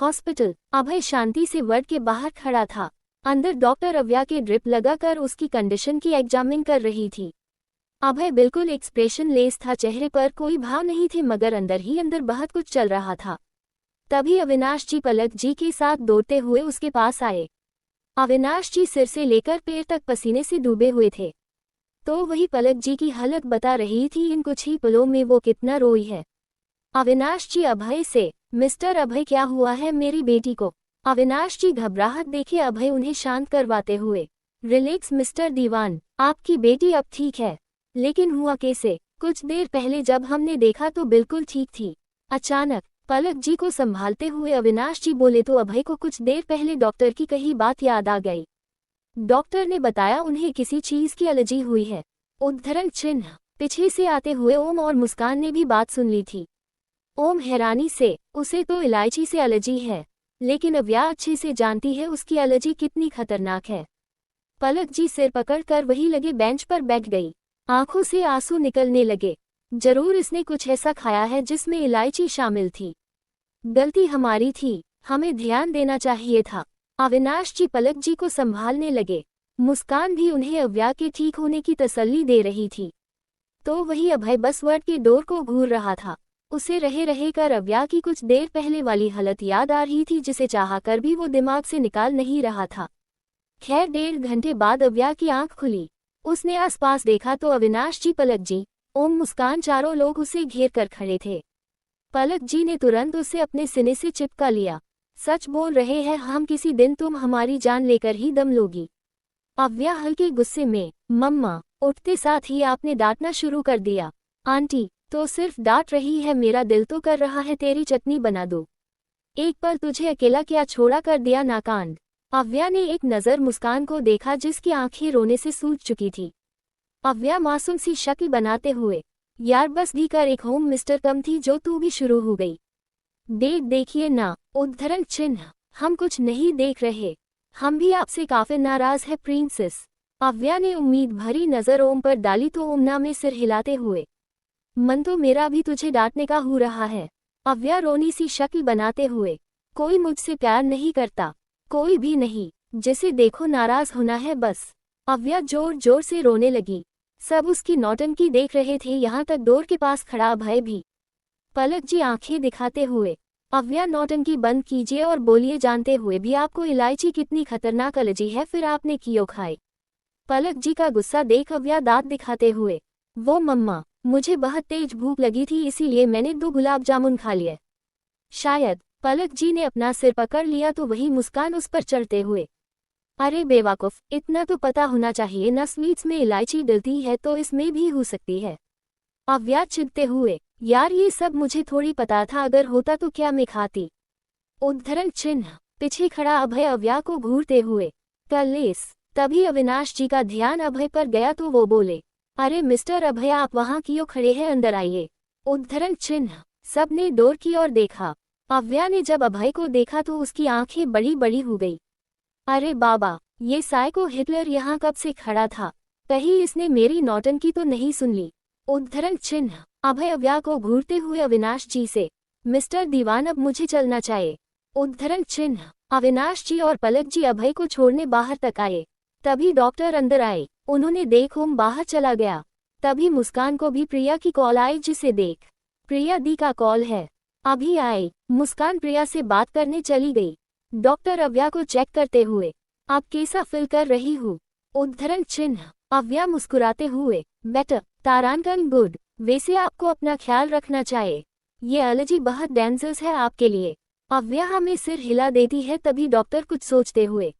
Hospital. अभय शांति से ward के बाहर खड़ा था। अंदर डॉक्टर अव्या के ड्रिप लगाकर उसकी कंडीशन की एग्जामिन कर रही थी। अभय बिल्कुल एक्सप्रेशन लेस था, चेहरे पर कोई भाव नहीं थे, मगर अंदर ही अंदर बहुत कुछ चल रहा था। तभी अविनाश जी पलक जी के साथ दौड़ते हुए उसके पास आए। अविनाश जी सिर से लेकर पैर तक पसीने से डूबे हुए थे। तो वही पलक जी की हालत बता रही थी इन कुछ ही पलों में वो कितना रोई है। अविनाश जी अभय से, मिस्टर अभय क्या हुआ है मेरी बेटी को? अविनाश जी घबराहट देखे अभय उन्हें शांत करवाते हुए। रिलैक्स मिस्टर दीवान, आपकी बेटी अब ठीक है। लेकिन हुआ कैसे? कुछ देर पहले जब हमने देखा तो बिल्कुल ठीक थी। अचानक पलक जी को संभालते हुए अविनाश जी बोले तो अभय को कुछ देर पहले डॉक्टर की कही बात याद आ गई। डॉक्टर ने बताया उन्हें किसी चीज की एलर्जी हुई है। उद्धरण चिन्ह। पीछे से आते हुए ओम और मुस्कान ने भी बात सुन ली थी। ओम हैरानी से, उसे तो इलायची से एलर्जी है, लेकिन अव्या अच्छे से जानती है उसकी एलर्जी कितनी खतरनाक है। पलक जी सिर पकड़कर वही लगे बेंच पर बैठ गई। आंखों से आंसू निकलने लगे। जरूर इसने कुछ ऐसा खाया है जिसमें इलायची शामिल थी। गलती हमारी थी, हमें ध्यान देना चाहिए था। अविनाश जी पलक जी को संभालने लगे। मुस्कान भी उन्हें अव्या के ठीक होने की तसल्ली दे रही थी। तो वही अभय बस वार्ड के डोर को घूर रहा था। उसे रहे कर अव्या की कुछ देर पहले वाली हालत याद आ रही थी, जिसे चाहकर भी वो दिमाग से निकाल नहीं रहा था। खैर 1.5 घंटे बाद अव्या की आंख खुली। उसने आसपास देखा तो अविनाश जी, पलक जी, ओम, मुस्कान, चारों लोग उसे घेर कर खड़े थे। पलक जी ने तुरंत उसे अपने सीने से चिपका लिया। सच बोल रहे हैं हम, किसी दिन तुम हमारी जान लेकर ही दम लोगी। अव्या हल्के गुस्से में, मम्मा। उठते साथ ही आपने डांटना शुरू कर दिया। आंटी तो सिर्फ डांट रही है, मेरा दिल तो कर रहा है तेरी चटनी बना दो। एक पल तुझे अकेला क्या छोड़ा कर दिया नाकांड। अव्या ने एक नज़र मुस्कान को देखा जिसकी आंखें रोने से सूज चुकी थी। अव्या मासूम सी शक्ल बनाते हुए, यार बस भी कर, एक होम मिस्टर कम थी जो तू भी शुरू हो गई। देखिए ना, उद्धरण चिन्ह, हम कुछ नहीं देख रहे, हम भी आपसे काफी नाराज है प्रिंसेस। अव्या ने उम्मीद भरी नजर ओम पर डाली तो ओम ना में सिर हिलाते हुए, मन तो मेरा भी तुझे डांटने का हो रहा है। अव्या रोनी सी शक्ल बनाते हुए, कोई मुझसे प्यार नहीं करता, कोई भी नहीं, जिसे देखो नाराज होना है बस। अव्या जोर जोर से रोने लगी। सब उसकी नौटंकी देख रहे थे, यहाँ तक डोर के पास खड़ा अभय भी। पलक जी आंखें दिखाते हुए, अव्या नौटंकी बंद कीजिए और बोलिए, जानते हुए भी आपको इलायची कितनी खतरनाक एलर्जी है, फिर आपने क्यों खाई? पलक जी का गुस्सा देख अव्या दांत दिखाते हुए, वो मम्मा, मुझे बहुत तेज भूख लगी थी इसीलिए मैंने 2 गुलाब जामुन खा लिए। शायद। पलक जी ने अपना सिर पकड़ लिया तो वही मुस्कान उस पर चढ़ते हुए, अरे बेवकूफ, इतना तो पता होना चाहिए ना, स्वीट्स में इलायची डलती है तो इसमें भी हो सकती है। अव्या चिढ़ते हुए, यार ये सब मुझे थोड़ी पता था, अगर होता तो क्या मैं खाती। उद्धरण चिन्ह। पीछे खड़ा अभय अव्या को घूरते हुए, कलेस। तभी अविनाश जी का ध्यान अभय पर गया तो वो बोले, अरे मिस्टर अभय, आप वहाँ क्यों खड़े हैं, अंदर आइए। उद्धरण चिन्ह। सबने डोर की ओर देखा। अव्या ने जब अभय को देखा तो उसकी आंखें बड़ी बड़ी हो गई। अरे बाबा, ये साइको हिटलर यहाँ कब से खड़ा था, कहीं इसने मेरी नौटंकी तो नहीं सुन ली। उद्धरण चिन्ह। अभय अव्या को घूरते हुए अविनाश जी से, मिस्टर दीवान अब मुझे चलना चाहिए। उद्धरण चिन्ह। अविनाश जी और पलक जी अभय को छोड़ने बाहर तक आए। तभी डॉक्टर अंदर आए। उन्होंने देख ओम बाहर चला गया। तभी मुस्कान को भी प्रिया की कॉल आई, जिसे देख, प्रिया दी का कॉल है, अभी आए। मुस्कान प्रिया से बात करने चली गई। डॉक्टर अव्या को चेक करते हुए, आप कैसा फील कर रही हो? उद्धरण चिन्ह। अव्या मुस्कुराते हुए, बेटर, तारांकन गुड, वैसे आपको अपना ख्याल रखना चाहिए, ये एलर्जी बहुत डेंजरस है आपके लिए। अव्या हमें सिर हिला देती है। तभी डॉक्टर कुछ सोचते हुए,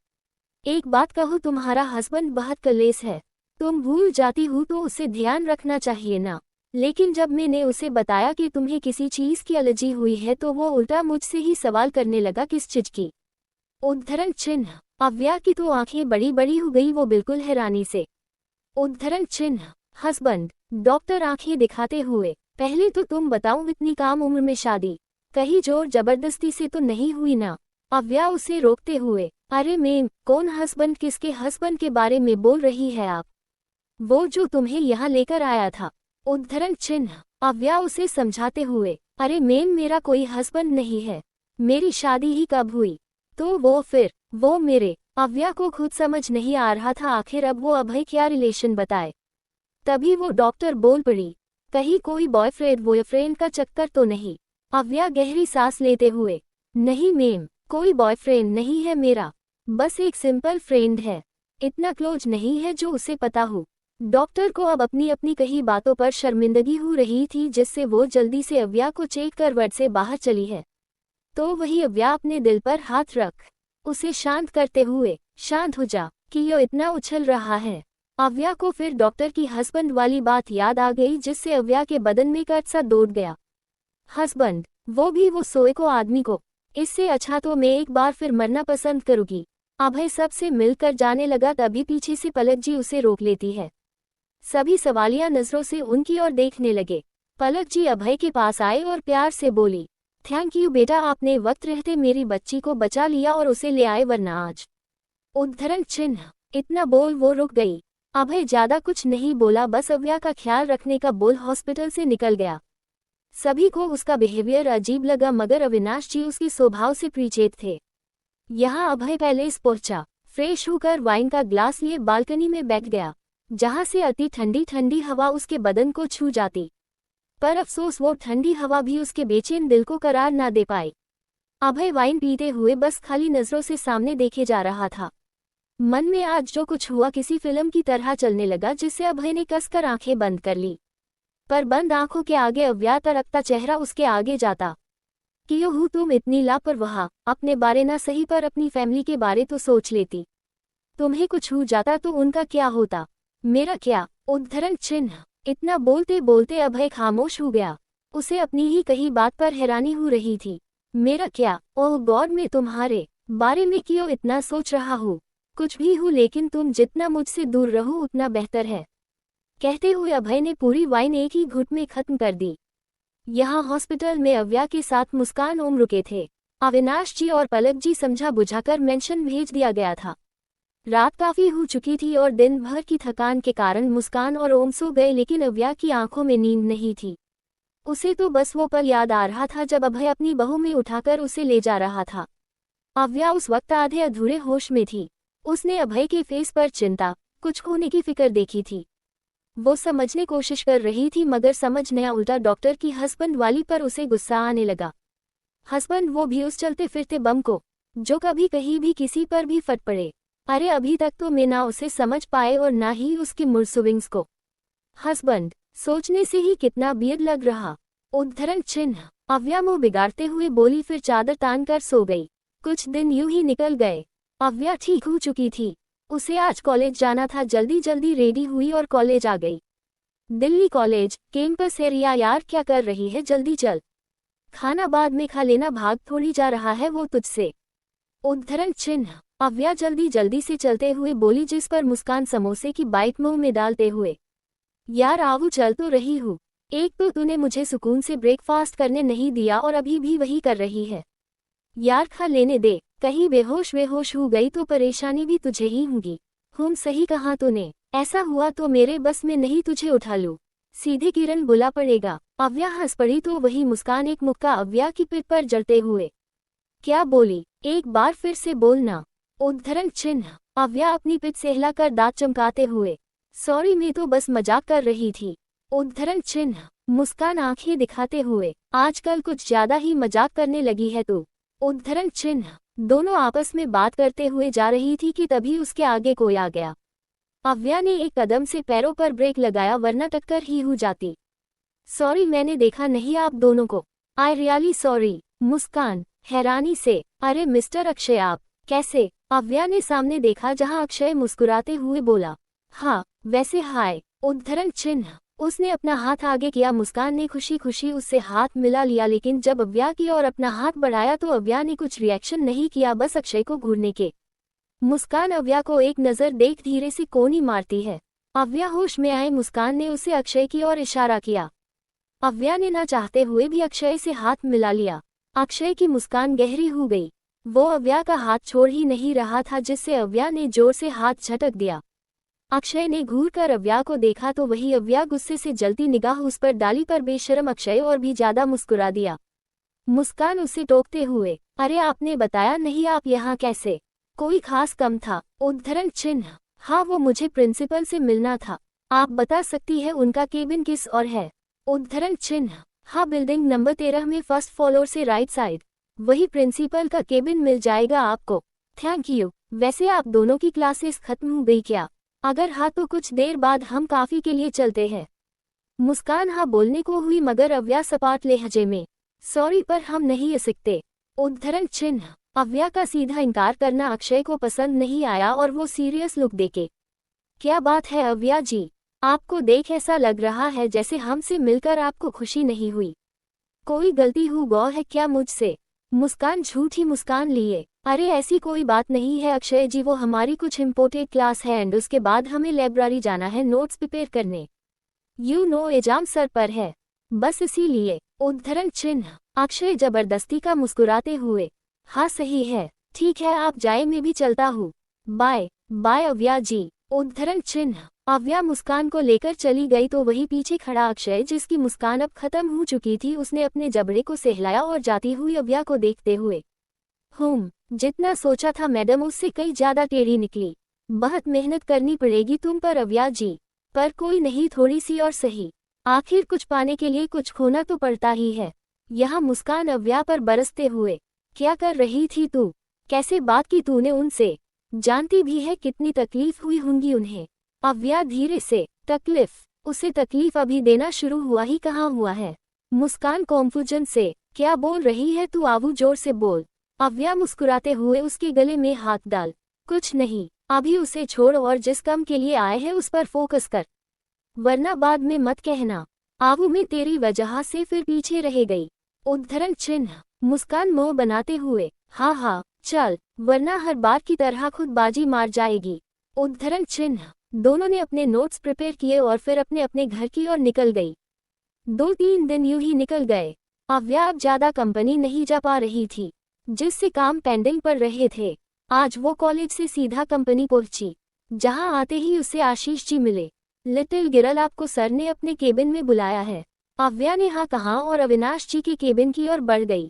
एक बात कहूँ, तुम्हारा हस्बैंड बहुत कलेस है, तुम भूल जाती हो तो उसे ध्यान रखना चाहिए ना। लेकिन जब मैंने उसे बताया कि तुम्हें किसी चीज की एलर्जी हुई है तो वो उल्टा मुझसे ही सवाल करने लगा, किस चीज की? उद्धरण चिन्ह। अव्या की तो आंखें बड़ी बड़ी हो गई, वो बिल्कुल हैरानी से। उद्धरण चिन्ह। हस्बैंड। डॉक्टर आंखें दिखाते हुए, पहले तो तुम बताओ, इतनी कम उम्र में शादी कहीं जोर जबरदस्ती से तो नहीं हुई ना? अव्या उसे रोकते हुए, अरे मैम, कौन हस्बैंड, किसके हस्बैंड के बारे में बोल रही है आप? वो जो तुम्हें यहाँ लेकर आया था। उद्धरण चिन्ह। अव्या उसे समझाते हुए, अरे मैम, मेरा कोई हस्बैंड नहीं है, मेरी शादी ही कब हुई? तो वो फिर, वो मेरे। अव्या को खुद समझ नहीं आ रहा था आखिर अब वो अभय क्या रिलेशन बताए। तभी वो डॉक्टर बोल पड़ी, कहीं कोई बॉयफ्रेंड का चक्कर तो नहीं? अव्या गहरी सांस लेते हुए, नहीं मैम, कोई बॉयफ्रेंड नहीं है मेरा, बस एक सिंपल फ्रेंड है, इतना क्लोज नहीं है जो उसे पता हो। डॉक्टर को अब अपनी अपनी कही बातों पर शर्मिंदगी हो रही थी जिससे वो जल्दी से अव्या को चेक कर वार्ड से बाहर चली है। तो वही अव्या अपने दिल पर हाथ रख उसे शांत करते हुए, शांत हो जा, कि यो इतना उछल रहा है। अव्या को फिर डॉक्टर की हस्बैंड वाली बात याद आ गई जिससे अव्या के बदन में कट सा दौड़ गया। हस्बैंड, वो भी वो सोए को आदमी को, इससे अच्छा तो मैं एक बार फिर मरना पसंद करूंगी। अभय सबसे मिलकर जाने लगा तभी पीछे से पलक जी उसे रोक लेती है। सभी सवालिया नजरों से उनकी ओर देखने लगे। पलक जी अभय के पास आए और प्यार से बोली, थैंक यू बेटा, आपने वक्त रहते मेरी बच्ची को बचा लिया और उसे ले आए वरना आज। उद्धरण चिन्ह, इतना बोल वो रुक गई। अभय ज्यादा कुछ नहीं बोला, बस अव्या का ख्याल रखने का बोल हॉस्पिटल से निकल गया। सभी को उसका बिहेवियर अजीब लगा मगर अविनाश जी उसके स्वभाव से परिचित थे। यहाँ अभय पैलेस पहुंचा, फ्रेश होकर वाइन का ग्लास लिए बालकनी में बैठ गया, जहां से अति ठंडी ठंडी हवा उसके बदन को छू जाती। पर अफसोस वो ठंडी हवा भी उसके बेचैन दिल को करार ना दे पाई। अभय वाइन पीते हुए बस खाली नजरों से सामने देखे जा रहा था। मन में आज जो कुछ हुआ किसी फिल्म की तरह चलने लगा जिससे अभय ने कसकर आंखें बंद कर ली। पर बंद आंखों के आगे अव्या तरकता चेहरा उसके आगे जाता। क्यों हूँ तुम इतनी लापरवाह, अपने बारे ना सही पर अपनी फैमिली के बारे तो सोच लेती। तुम्हें कुछ हो जाता तो उनका क्या होता, मेरा क्या? उद्धरण चिन्ह, इतना बोलते बोलते अभय खामोश हो गया। उसे अपनी ही कही बात पर हैरानी हो रही थी। मेरा क्या? ओह गॉड, मैं तुम्हारे बारे में क्यों इतना सोच रहा हूँ? कुछ भी हो लेकिन तुम जितना मुझसे दूर रहो उतना बेहतर है। कहते हुए अभय ने पूरी वाइन एक ही घुट में खत्म कर दी। यहाँ हॉस्पिटल में अव्या के साथ मुस्कान ओम रुके थे। अविनाश जी और पलक जी समझा बुझाकर मेंशन भेज दिया गया था। रात काफी हो चुकी थी और दिन भर की थकान के कारण मुस्कान और ओम सो गए, लेकिन अव्या की आंखों में नींद नहीं थी। उसे तो बस वो पल याद आ रहा था जब अभय अपनी बहू में उठाकर उसे ले जा रहा था। अव्या उस वक्त आधे अधूरे होश में थी। उसने अभय के फेस पर चिंता, कुछ खोने की फिक्र देखी थी। वो समझने कोशिश कर रही थी मगर समझ नया उल्टा डॉक्टर की हस्बैंड वाली पर उसे गुस्सा आने लगा। हस्बैंड, वो भी उस चलते फिरते बम को, जो कभी कहीं भी किसी पर भी फट पड़े। अरे अभी तक तो मैं ना उसे समझ पाए और ना ही उसकी मूड स्विंग्स को। हस्बैंड, सोचने से ही कितना बियड लग रहा। उद्धरण चिन्ह, अव्या मुंह बिगाड़ते हुए बोली, फिर चादर तान कर सो गई। कुछ दिन यूं ही निकल गए। अव्या ठीक हो चुकी थी। उसे आज कॉलेज जाना था। जल्दी जल्दी रेडी हुई और कॉलेज आ गई। Delhi college campus area. यार क्या कर रही है, जल्दी चल, खाना बाद में खा लेना, भाग थोड़ी जा रहा है वो तुझसे। उद्धरण चिन्ह, अव्या जल्दी जल्दी से चलते हुए बोली, जिस पर मुस्कान समोसे की बाइट मुंह में डालते हुए, यार आवू चल तो रही हूँ। एक तो तूने मुझे सुकून से ब्रेकफास्ट करने नहीं दिया और अभी भी वही कर रही है। यार खा लेने दे, कहीं बेहोश वेहोश हो गई तो परेशानी भी तुझे ही होगी। सही कहा तूने, ऐसा हुआ तो मेरे बस में नहीं तुझे उठा लूं, सीधे किरण बुला पड़ेगा। अव्या हंस पड़ी तो वही मुस्कान एक मुक्का अव्या की पिठ पर जलते हुए, क्या बोली, एक बार फिर से बोलना। उद्धरण चिन्ह, अव्या अपनी पिठ से हिलाकर दांत चमकाते हुए, सॉरी मैं तो बस मजाक कर रही थी। उद्धरण चिन्ह, मुस्कान आंखें दिखाते हुए, आजकल कुछ ज्यादा ही मजाक करने लगी है तू। उद्धरण चिन्ह, दोनों आपस में बात करते हुए जा रही थी कि तभी उसके आगे कोई आ गया। अव्या ने एक कदम से पैरों पर ब्रेक लगाया वरना टक्कर ही हो जाती। सॉरी मैंने देखा नहीं आप दोनों को, आई रियली सॉरी। मुस्कान हैरानी से, अरे मिस्टर अक्षय आप कैसे? अव्या ने सामने देखा जहां अक्षय मुस्कुराते हुए बोला, हाँ वैसे हाय। उद्धरण चिन्ह, उसने अपना हाथ आगे किया। मुस्कान ने खुशी खुशी उससे हाथ मिला लिया, लेकिन जब अव्या की ओर अपना हाथ बढ़ाया तो अव्या ने कुछ रिएक्शन नहीं किया, बस अक्षय को घूरने के। मुस्कान अव्या को एक नज़र देख धीरे से कोनी मारती है। अव्या होश में आए मुस्कान ने उसे अक्षय की ओर इशारा किया। अव्या ने ना चाहते हुए भी अक्षय से हाथ मिला लिया। अक्षय की मुस्कान गहरी हो गई। वो अव्या का हाथ छोड़ ही नहीं रहा था जिससे अव्या ने जोर से हाथ झटक दिया। अक्षय ने घूर कर अव्या को देखा तो वही अव्या गुस्से से जलती निगाह उस पर डाली, पर बेशर्म अक्षय और भी ज्यादा मुस्कुरा दिया। मुस्कान उसे टोकते हुए, अरे आपने बताया नहीं, आप यहाँ कैसे? कोई खास काम था? उद्धरण चिन्ह। हाँ, वो मुझे प्रिंसिपल से मिलना था। आप बता सकती है उनका केबिन किस ओर है? उद्धरण चिन्ह। हाँ, बिल्डिंग नंबर 13 में फर्स्ट फ्लोर से राइट साइड। वही प्रिंसिपल का केबिन मिल जाएगा आपको। Thank you. वैसे आप दोनों की क्लासेस खत्म हो गई क्या? अगर हाँ तो कुछ देर बाद हम काफी के लिए चलते हैं। मुस्कान हाँ बोलने को हुई मगर अव्या सपाट लहजे में, सॉरी पर हम नहीं आ सकते। उद्धरण चिन्ह। अव्या का सीधा इनकार करना अक्षय को पसंद नहीं आया और वो सीरियस लुक देके, क्या बात है अव्या जी, आपको देख ऐसा लग रहा है जैसे हमसे मिलकर आपको खुशी नहीं हुई। कोई गलती हो गौ है क्या मुझसे? मुस्कान झूठी मुस्कान लिए, अरे ऐसी कोई बात नहीं है अक्षय जी, वो हमारी कुछ इम्पोर्टेंट क्लास है एंड उसके बाद हमें लाइब्रेरी जाना है नोट्स प्रिपेयर करने। एग्जाम सर पर है, बस इसीलिए। उद्धरण चिन्ह। अक्षय जबरदस्ती का मुस्कुराते हुए, हाँ सही है, ठीक है आप जाए, मैं भी चलता हूँ। बाय बाय अव्या जी। उद्धरण चिन्ह। अव्या मुस्कान को लेकर चली गई तो वही पीछे खड़ा अक्षय, जिसकी मुस्कान अब खत्म हो चुकी थी, उसने अपने जबड़े को सहलाया और जाती हुई अव्या को देखते हुए, जितना सोचा था मैडम उससे कई ज्यादा टेढ़ी निकली। बहुत मेहनत करनी पड़ेगी तुम पर अव्या जी। पर कोई नहीं, थोड़ी सी और सही, आखिर कुछ पाने के लिए कुछ खोना तो पड़ता ही है। यहाँ मुस्कान अव्या पर बरसते हुए, क्या कर रही थी तू? कैसे बात की तूने उनसे? जानती भी है कितनी तकलीफ हुई होंगी उन्हें। अव्या धीरे से, तकलीफ? उसे तकलीफ अभी देना शुरू हुआ ही कहाँ हुआ है। मुस्कान कॉन्फ्यूजन से, क्या बोल रही है तू आवू, जोर से बोल। अव्या मुस्कुराते हुए उसके गले में हाथ डाल, कुछ नहीं, अभी उसे छोड़ और जिस काम के लिए आए हैं उस पर फोकस कर, वरना बाद में मत कहना आवू मैं तेरी वजह से फिर पीछे रह गई। उद्धरण चिन्ह। मुस्कान मोह बनाते हुए, हाँ हाँ चल, वरना हर बार की तरह खुद बाजी मार जाएगी। उद्धरण चिन्ह। दोनों ने अपने नोट्स प्रिपेयर किए और फिर अपने अपने घर की ओर निकल गई। 2-3 दिन यूं ही निकल गए। अव्या अब ज्यादा कंपनी नहीं जा पा रही थी, जिससे काम पेंडिंग पर रहे थे। आज वो कॉलेज से सीधा कंपनी पहुंची, जहां आते ही उसे आशीष जी मिले। लिटिल गिरल, आपको सर ने अपने केबिन में बुलाया है। अव्या ने हाँ कहा और अविनाश जी के केबिन की ओर बढ़ गई।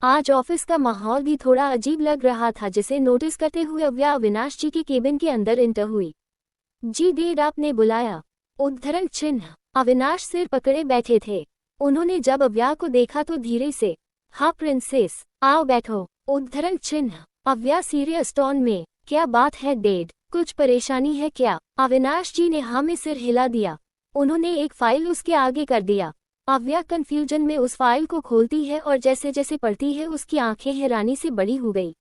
आज ऑफिस का माहौल भी थोड़ा अजीब लग रहा था, जिसे नोटिस करते हुए अव्या अविनाश जी के केबिन के अंदर एंटर हुई। जी डैड, आपने बुलाया? उद्धरण चिन्ह। अविनाश सिर पकड़े बैठे थे। उन्होंने जब अव्या को देखा तो धीरे से, हाँ प्रिंसेस, आओ बैठो। उद्धरण चिन्ह। अव्या सीरियस टोन में, क्या बात है डैड, कुछ परेशानी है क्या? अविनाश जी ने हाँ में सिर हिला दिया। उन्होंने एक फाइल उसके आगे कर दिया। अव्या कंफ्यूजन में उस फाइल को खोलती है और जैसे जैसे पढ़ती है उसकी आंखें हैरानी से बड़ी हो गई।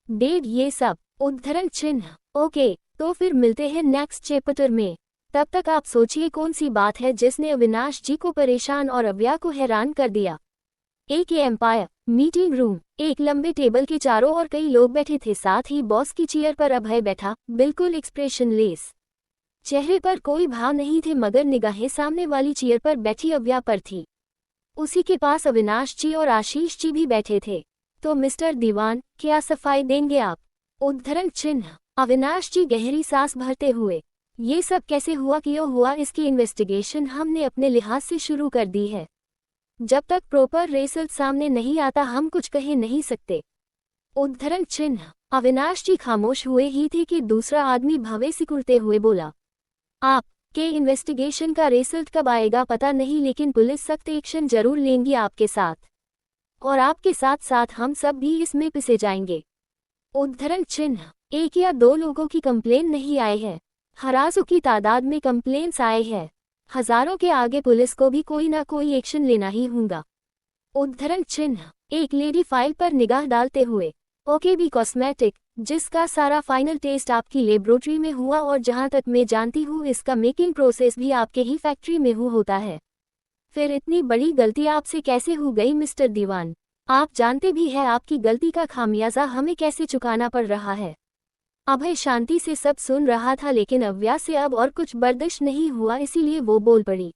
डैड ये सब? उद्धरण चिन्ह। ओके, तो फिर मिलते हैं नेक्स्ट चैप्टर में। तब तक आप सोचिए कौन सी बात है जिसने अविनाश जी को परेशान और अव्या को हैरान कर दिया। एक एम्पायर मीटिंग रूम। एक लंबे टेबल के चारों ओर कई लोग बैठे थे, साथ ही बॉस की चेयर पर अभय बैठा, बिल्कुल एक्सप्रेशनलेस। चेहरे पर कोई भाव नहीं थे मगर निगाहें सामने वाली चेयर पर बैठी अव्या पर थी। उसी के पास अविनाश जी और आशीष जी भी बैठे थे। तो मिस्टर दीवान, क्या सफाई देंगे आप? उद्धरण चिन्ह। अविनाश जी गहरी सांस भरते हुए, ये सब कैसे हुआ, क्यों हुआ, इसकी इन्वेस्टिगेशन हमने अपने लिहाज से शुरू कर दी है। जब तक प्रॉपर रिजल्ट सामने नहीं आता हम कुछ कह नहीं सकते। उद्धरण चिन्ह। अविनाश जी खामोश हुए ही थे कि दूसरा आदमी भवे सिकुड़ते हुए बोला, आप के इन्वेस्टिगेशन का रिजल्ट कब आएगा पता नहीं, लेकिन पुलिस सख्त एक्शन जरूर लेंगी आपके साथ, और आपके साथ साथ हम सब भी इसमें पिसे जाएंगे। उद्धरण चिन्ह। 1 या 2 लोगों की कंप्लेन नहीं आए हैं, हजारों की तादाद में कंप्लेन्स आए हैं। हजारों के आगे पुलिस को भी कोई ना कोई एक्शन लेना ही होगा। उद्धरण चिन्ह। एक लेडी फाइल पर निगाह डालते हुए, ओके बी कॉस्मेटिक, जिसका सारा फाइनल टेस्ट आपकी लेबोरेटरी में हुआ और जहां तक मैं जानती हूँ इसका मेकिंग प्रोसेस भी आपके ही फैक्ट्री में होता है। फिर इतनी बड़ी गलती आपसे कैसे हो गई मिस्टर दीवान? आप जानते भी हैं आपकी गलती का खामियाजा हमें कैसे चुकाना पड़ रहा है। अभय शांति से सब सुन रहा था, लेकिन अव्या से अब और कुछ बर्दाश्त नहीं हुआ, इसीलिए वो बोल पड़ी,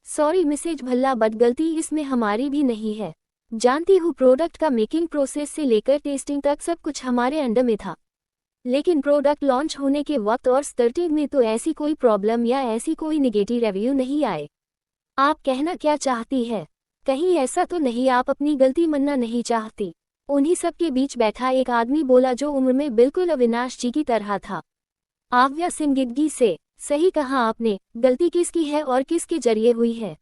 सॉरी मिसेज भल्ला, बट गलती इसमें हमारी भी नहीं है। जानती हूँ प्रोडक्ट का मेकिंग प्रोसेस से लेकर टेस्टिंग तक सब कुछ हमारे अंडर में था, लेकिन प्रोडक्ट लॉन्च होने के वक्त और स्टार्टिंग में तो ऐसी कोई प्रॉब्लम या ऐसी कोई नेगेटिव रिव्यू नहीं आए। आप कहना क्या चाहती है? कहीं ऐसा तो नहीं आप अपनी गलती मानना नहीं चाहती? उन्हीं सब के बीच बैठा एक आदमी बोला जो उम्र में बिल्कुल अविनाश जी की तरह था। आव्या संजीदगी से, सही कहा आपने, गलती किसकी है और किसके जरिए हुई है,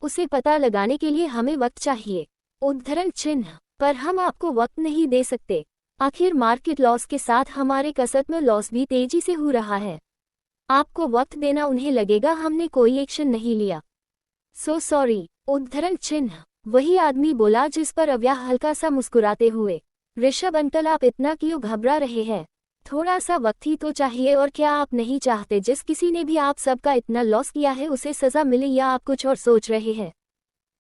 उसे पता लगाने के लिए हमें वक्त चाहिए। उद्धरण चिन्ह, पर हम आपको वक्त नहीं दे सकते। आखिर मार्केट लॉस के साथ हमारे कसरत में लॉस भी तेजी से हो रहा है। आपको वक्त देना उन्हें लगेगा हमने कोई एक्शन नहीं लिया। So sorry. उद्धरण चिन्ह, वही आदमी बोला जिस पर अव्या हल्का सा मुस्कुराते हुए, ऋषभ अंकल आप इतना क्यों घबरा रहे हैं, थोड़ा सा वक्त ही तो चाहिए। और क्या आप नहीं चाहते जिस किसी ने भी आप सबका इतना लॉस किया है उसे सजा मिले, या आप कुछ और सोच रहे हैं?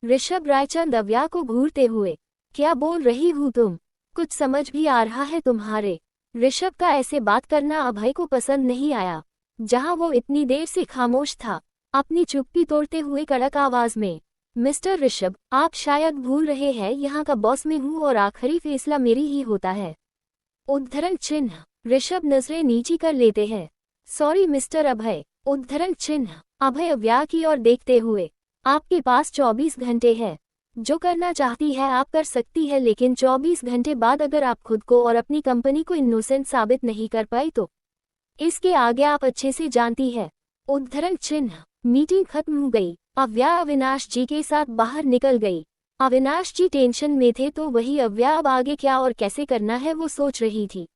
ऋषभ रायचंद अव्या को घूरते हुए, क्या बोल रही हूँ तुम, कुछ समझ भी आ रहा है तुम्हारे? ऋषभ का ऐसे बात करना अभय को पसंद नहीं आया। जहां वो इतनी देर से खामोश था, अपनी चुप्पी तोड़ते हुए कड़क आवाज में, मिस्टर ऋषभ, आप शायद भूल रहे हैं यहाँ का बॉस मैं हूँ और आखिरी फैसला मेरी ही होता है। उद्धरण चिन्ह, ऋषभ नजरें नीची कर लेते हैं। सॉरी मिस्टर अभय। उद्धरण चिन्ह, अभय अव्या की ओर देखते हुए, आपके पास 24 घंटे है, जो करना चाहती है आप कर सकती है, लेकिन 24 घंटे बाद अगर आप खुद को और अपनी कंपनी को इनोसेंट साबित नहीं कर पाई तो इसके आगे आप अच्छे से जानती है। उद्धरण चिन्ह, मीटिंग खत्म हो गई। अव्या अविनाश जी के साथ बाहर निकल गई। अविनाश जी टेंशन में थे तो वही अव्या अब आगे क्या और कैसे करना है वो सोच रही थी।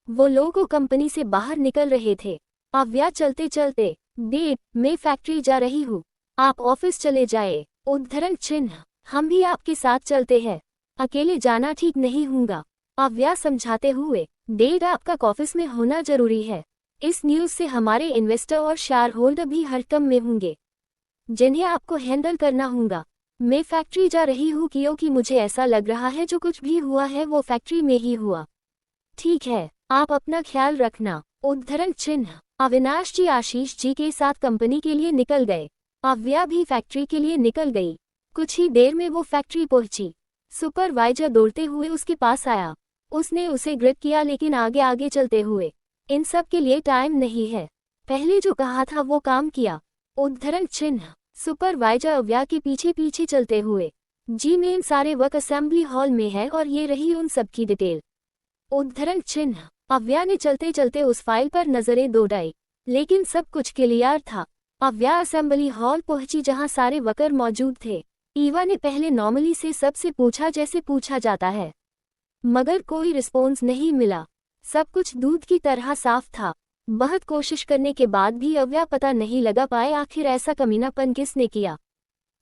वो लोग कंपनी से बाहर निकल रहे थे। अव्या चलते चलते, डेट मैं फैक्ट्री जा रही हूँ, आप ऑफिस चले जाए। उद्धरण चिन्ह, हम भी आपके साथ चलते हैं, अकेले जाना ठीक नहीं होगा। अव्या समझाते हुए, डेट आपका ऑफिस में होना जरूरी है, इस न्यूज से हमारे इन्वेस्टर और शेयर होल्डर भी हड़कंप में होंगे, जिन्हें आपको हैंडल करना होगा। मैं फैक्ट्री जा रही हूँ क्योंकि मुझे ऐसा लग रहा है जो कुछ भी हुआ है वो फैक्ट्री में ही हुआ। ठीक है, आप अपना ख्याल रखना। उद्धरण चिन्ह, अविनाश जी आशीष जी के साथ कंपनी के लिए निकल गए। अव्या भी फैक्ट्री के लिए निकल गई। कुछ ही देर में वो फैक्ट्री पहुंची। सुपरवाइजर दौड़ते हुए उसके पास आया। उसने उसे ग्रिप किया लेकिन आगे आगे चलते हुए, इन सब के लिए टाइम नहीं है, पहले जो कहा था वो काम किया। उद्धरण चिन्ह, सुपरवाइजर अव्या के पीछे पीछे चलते हुए, जी मेन सारे वर्क असेंबली हॉल में है और ये रही उन सब की डिटेल। उद्धरण चिन्ह, अव्या ने चलते चलते उस फाइल पर नजरें दौड़ाई, लेकिन सब कुछ क्लियर था। अव्या असेंबली हॉल पहुंची जहां सारे वर्कर मौजूद थे। ईवा ने पहले नॉर्मली से सबसे पूछा जैसे पूछा जाता है, मगर कोई रिस्पॉन्स नहीं मिला। सब कुछ दूध की तरह साफ था। बहुत कोशिश करने के बाद भी अव्या पता नहीं लगा पाए आखिर ऐसा कमीनापन किसने किया।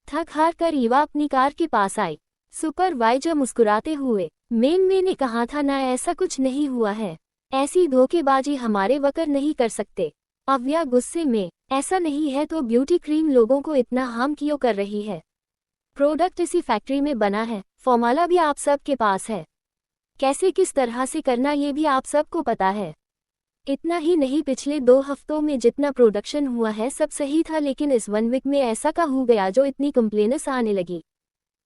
थक हार कर ईवा अपनी कार के पास आई। सुपरवाइजर मुस्कुराते हुए, मैंने कहा था ना ऐसा कुछ नहीं हुआ है, ऐसी धोखेबाजी हमारे वर्कर नहीं कर सकते। अव्या गुस्से में, ऐसा नहीं है तो ब्यूटी क्रीम लोगों को इतना हार्म क्यों कर रही है? प्रोडक्ट इसी फैक्ट्री में बना है, फॉर्मूला भी आप सब के पास है, कैसे किस तरह से करना ये भी आप सबको पता है। इतना ही नहीं, पिछले 2 हफ्तों में जितना प्रोडक्शन हुआ है सब सही था, लेकिन इस 1 वीक में ऐसा क्या हो गया जो इतनी कंप्लेनेंस आने लगी?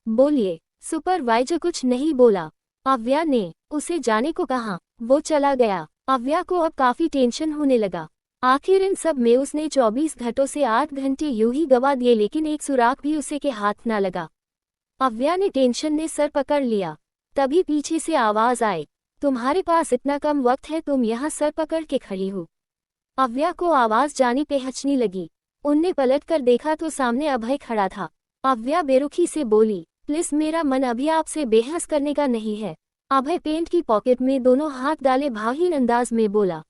बोलिए। सुपरवाइजर कुछ नहीं बोला। अव्या ने उसे जाने को कहा, वो चला गया। अव्या को अब काफी टेंशन होने लगा। आखिर इन सब में उसने 24 घंटों से 8 घंटे यूं ही गवा दिए, लेकिन एक सुराग भी उसे के हाथ ना लगा। अव्या ने टेंशन ने सर पकड़ लिया। तभी पीछे से आवाज आई, तुम्हारे पास इतना कम वक्त है, तुम यहाँ सर पकड़ के खड़ी हो। अव्या को आवाज जानी पहचनी लगी। उनने पलट कर देखा तो सामने अभय खड़ा था। अव्या बेरुखी से बोली, प्लीज मेरा मन अभी आपसे बेहस करने का नहीं है। अभय पेंट की पॉकेट में दोनों हाथ डाले भावहीन अंदाज में बोला,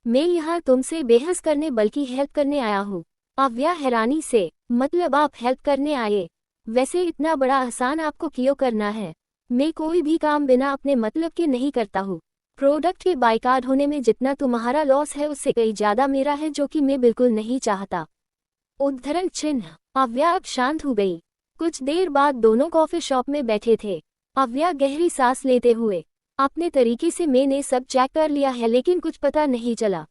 मैं यहाँ तुमसे बेहस करने बल्कि हेल्प करने आया हूँ। अव्या हैरानी से, मतलब आप हेल्प करने आए? वैसे इतना बड़ा एहसान आपको क्यों करना है? मैं कोई भी काम बिना अपने मतलब के नहीं करता हूँ। प्रोडक्ट के बाइकाट होने में जितना तुम्हारा लॉस है उससे कई ज्यादा मेरा है, जो कि मैं बिल्कुल नहीं चाहता। उद्धरण चिन्ह, अव्या अब शांत हो गई। कुछ देर बाद दोनों कॉफी शॉप में बैठे थे। अव्या गहरी सांस लेते हुए, अपने तरीके से मैंने सब चेक कर लिया है लेकिन कुछ पता नहीं चला।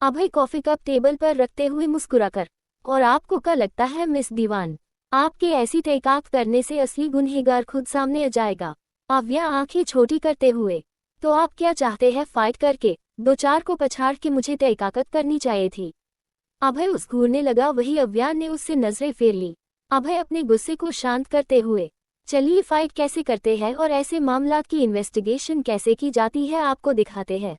अभय कॉफी कप टेबल पर रखते हुए मुस्कुराकर, और आपको क्या लगता है मिस दीवान, आपके ऐसी तहकीकात करने से असली गुनहगार खुद सामने आ जाएगा? अव्या आंखें छोटी करते हुए, तो आप क्या चाहते हैं, फाइट करके 2-4 को पछाड़ के मुझे तहकीकात करनी चाहिए थी? अभय उस घूरने लगा। वही अव्या ने उससे नजरें फेर ली। अभय अपने गुस्से को शांत करते हुए, चलिए फाइट कैसे करते हैं और ऐसे मामलात की इन्वेस्टिगेशन कैसे की जाती है आपको दिखाते हैं।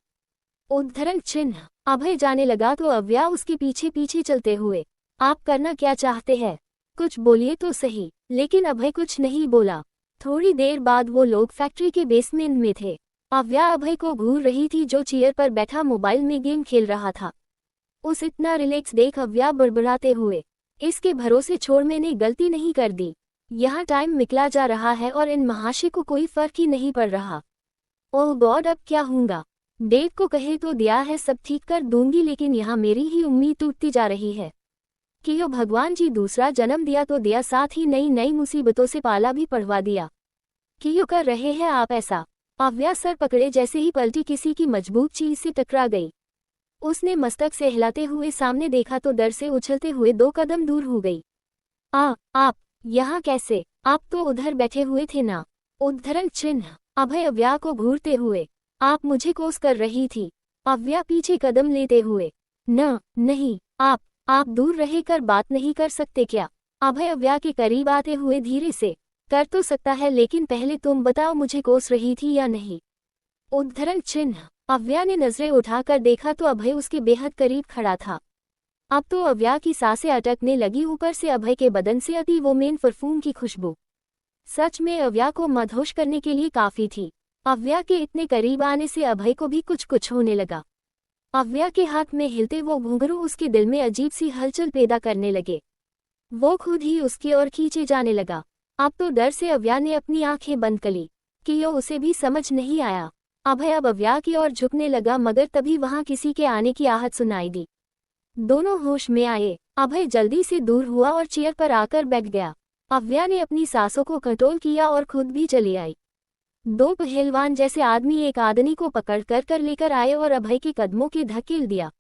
उद्धरण चिन्ह। अभय जाने लगा तो अव्या उसके पीछे पीछे चलते हुए। आप करना क्या चाहते हैं? कुछ बोलिए तो सही। लेकिन अभय कुछ नहीं बोला। थोड़ी देर बाद वो लोग फैक्ट्री के बेसमेंट में थे। अव्या अभय को घूर रही थी जो चेयर पर बैठा मोबाइल में गेम खेल रहा था। उस इतना रिलैक्स देख अव्या बड़बड़ाते हुए, इसके भरोसे छोड़, मैंने गलती नहीं कर दी। यहाँ टाइम निकला जा रहा है और इन महाशय को कोई फर्क ही नहीं पड़ रहा। ओह गॉड, अब क्या होगा? डेव को कहे तो दिया है, सब ठीक कर दूंगी, लेकिन यहाँ मेरी ही उम्मीद टूटती जा रही है कि यो भगवान जी, दूसरा जन्म दिया तो दिया, साथ ही नई नई मुसीबतों से पाला भी पढ़वा दिया। कि यो कर रहे हैं आप ऐसा? अव्या सर पकड़े जैसे ही पलटी किसी की मजबूत चीज से टकरा गई। उसने मस्तक से हिलाते हुए सामने देखा तो डर से उछलते हुए 2 कदम दूर हो गई। आप यहाँ कैसे? आप तो उधर बैठे हुए थे ना? उद्धरण चिन्ह। अभय अव्या को घूरते हुए, आप मुझे कोस कर रही थी। अव्या पीछे कदम लेते हुए, नहीं, आप दूर रह कर बात नहीं कर सकते क्या? अभय अव्या के करीब आते हुए धीरे से, कर तो सकता है, लेकिन पहले तुम बताओ मुझे कोस रही थी या नहीं? उद्धरण चिन्ह। अव्या ने नजरें उठाकर देखा तो अभय उसके बेहद करीब खड़ा था। अब तो अव्या की सांसें अटकने लगी, ऊपर से अभय के बदन से आती वो मेन परफ्यूम की खुशबू सच में अव्या को मदहोश करने के लिए काफी थी। अव्या के इतने करीब आने से अभय को भी कुछ होने लगा। अव्या के हाथ में हिलते वो घुंघरू उसके दिल में अजीब सी हलचल पैदा करने लगे। वो खुद ही उसकी ओर खींचे जाने लगा। अब तो डर से अव्या ने अपनी आंखें बंद कर ली कि यो उसे भी समझ नहीं आया। अभय अब अव्या की ओर झुकने लगा, मगर तभी वहां किसी के आने की आहट सुनाई दी। दोनों होश में आए। अभय जल्दी से दूर हुआ और चेयर पर आकर बैठ गया। अव्या ने अपनी सांसों को कंट्रोल किया और खुद भी चली आई। 2 पहलवान जैसे आदमी एक आदमी को पकड़ कर लेकर आए और अभय के कदमों के धकेल दिया।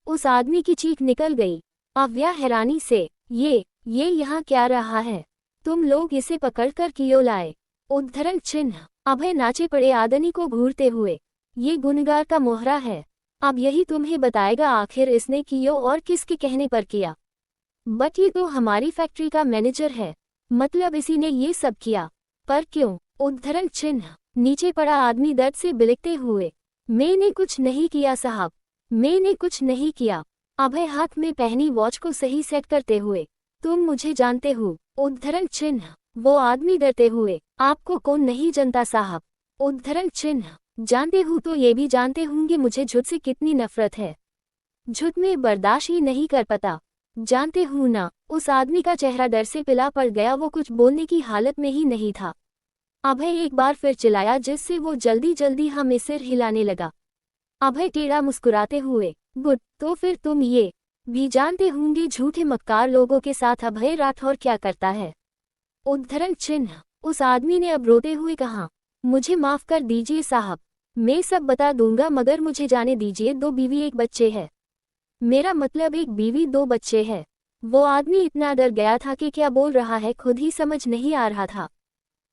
उस आदमी की चीख निकल गई। अव्या हैरानी से, ये यहाँ क्या रहा है? तुम लोग इसे पकड़कर क्यों लाए? उद्धरण चिन्ह। अभय नाचे पड़े आदमी को घूरते हुए, ये गुनहगार का मोहरा है। अब यही तुम्हें बताएगा आखिर इसने क्यों और किसके कहने पर किया। बट ये तो हमारी फैक्ट्री का मैनेजर है, मतलब इसी ने ये सब किया। पर क्यों? उद्धरण चिन्ह। नीचे पड़ा आदमी दर्द से बिलखते हुए, मैंने कुछ नहीं किया साहब, मैंने कुछ नहीं किया। अभय हाथ में पहनी वॉच को सही सेट करते हुए, तुम मुझे जानते हो? उद्धरण चिन्ह। वो आदमी डरते हुए, आपको कौन नहीं जानता साहब? उद्धरण चिन्ह। जानते हो तो ये भी जानते होंगे मुझे झूठ से कितनी नफरत है। झूठ में बर्दाश्त ही नहीं कर पाता, जानते हो ना? उस आदमी का चेहरा डर से पीला पड़ गया, वो कुछ बोलने की हालत में ही नहीं था। अभय एक बार फिर चिल्लाया, जिससे वो जल्दी जल्दी हमें सिर हिलाने लगा। अभय टेढ़ा मुस्कुराते हुए, गुड, तो फिर तुम ये भी जानते होंगे झूठे मक्कार लोगों के साथ अभय राठौर क्या करता है? उद्धरण चिन्ह। उस आदमी ने अब रोते हुए कहा, मुझे माफ कर दीजिए साहब, मैं सब बता दूंगा, मगर मुझे जाने दीजिए। 2 बीवी 1 बच्चे है। मेरा मतलब 1 बीवी 2 बच्चे है। वो आदमी इतना डर गया था कि क्या बोल रहा है खुद ही समझ नहीं आ रहा था।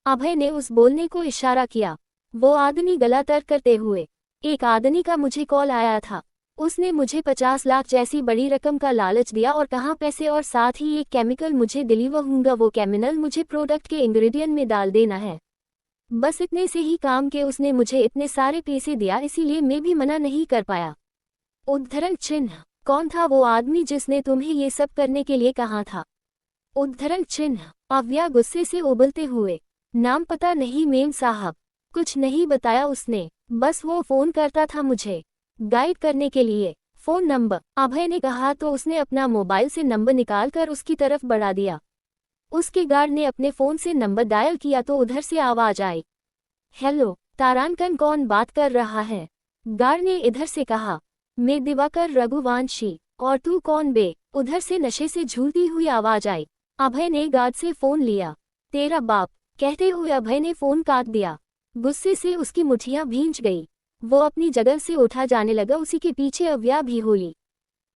अभय ने उस बोलने को इशारा किया। वो आदमी गला तर्क करते हुए, एक आदमी का मुझे कॉल आया था, उसने मुझे 50 लाख जैसी बड़ी रकम का लालच दिया और कहा पैसे और साथ ही एक केमिकल मुझे डिलीवर होगा, वो केमिकल मुझे प्रोडक्ट के इंग्रेडिएंट में डाल देना है। बस इतने से ही काम के उसने मुझे इतने सारे पैसे दिया, इसीलिए मैं भी मना नहीं कर पाया। उद्धरण चिन्ह। कौन था वो आदमी जिसने तुम्हें ये सब करने के लिए कहा था? उद्धरण चिन्ह। अव्या गुस्से से उबलते हुए, नाम पता नहीं मेम साहब, कुछ नहीं बताया उसने, बस वो फोन करता था मुझे गाइड करने के लिए। Phone number? अभय ने कहा तो उसने अपना मोबाइल से नंबर निकालकर उसकी तरफ बढ़ा दिया। उसके गार्ड ने अपने फोन से नंबर डायल किया तो उधर से आवाज आई, हेलो तारांकन, कौन बात कर रहा है? गार्ड ने इधर से कहा, मैं दिवाकर रघुवंशी। और तू कौन बे? उधर से नशे से झूलती हुई आवाज आई। अभय ने गार्ड से फोन लिया। तेरा बाप, कहते हुए अभय ने फोन काट दिया। गुस्से से उसकी मुठियां भींच गई। वो अपनी जगह से उठा जाने लगा, उसी के पीछे अव्या भी होली।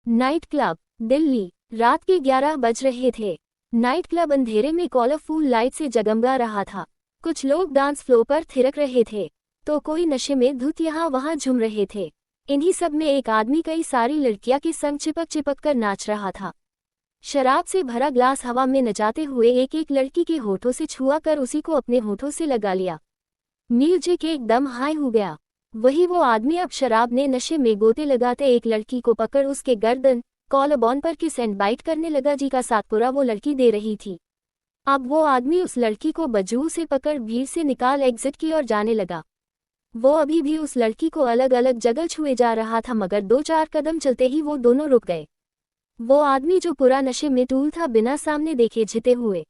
Night club, Delhi. रात के 11 बज रहे थे। नाइट क्लब अंधेरे में कलरफुल लाइट से जगमगा रहा था। कुछ लोग डांस फ्लोर पर थिरक रहे थे तो कोई नशे में धुत यहाँ वहाँ झूम रहे थे। इन्हीं सब में एक आदमी कई सारी लड़कियां के संग चिपक कर नाच रहा था। शराब से भरा ग्लास हवा में नचाते हुए एक एक लड़की के होठों से छुआ कर उसी को अपने होठों से लगा लिया। म्यूजिक एकदम हाई हो गया। वही वो आदमी अब शराब ने नशे में गोते लगाते एक लड़की को पकड़ उसके गर्दन कॉलरबोन पर किस एंड बाइट करने लगा। जी का सातपुरा वो लड़की दे रही थी। अब वो आदमी उस लड़की को बाजू से पकड़ भीड़ से निकाल एग्जिट की ओर जाने लगा। वो अभी भी उस लड़की को अलग अलग जगह छुए जा रहा था, मगर 2-4 कदम चलते ही वो दोनों रुक गए। वो आदमी जो पूरा नशे में टूल था, बिना सामने देखे झिते हुए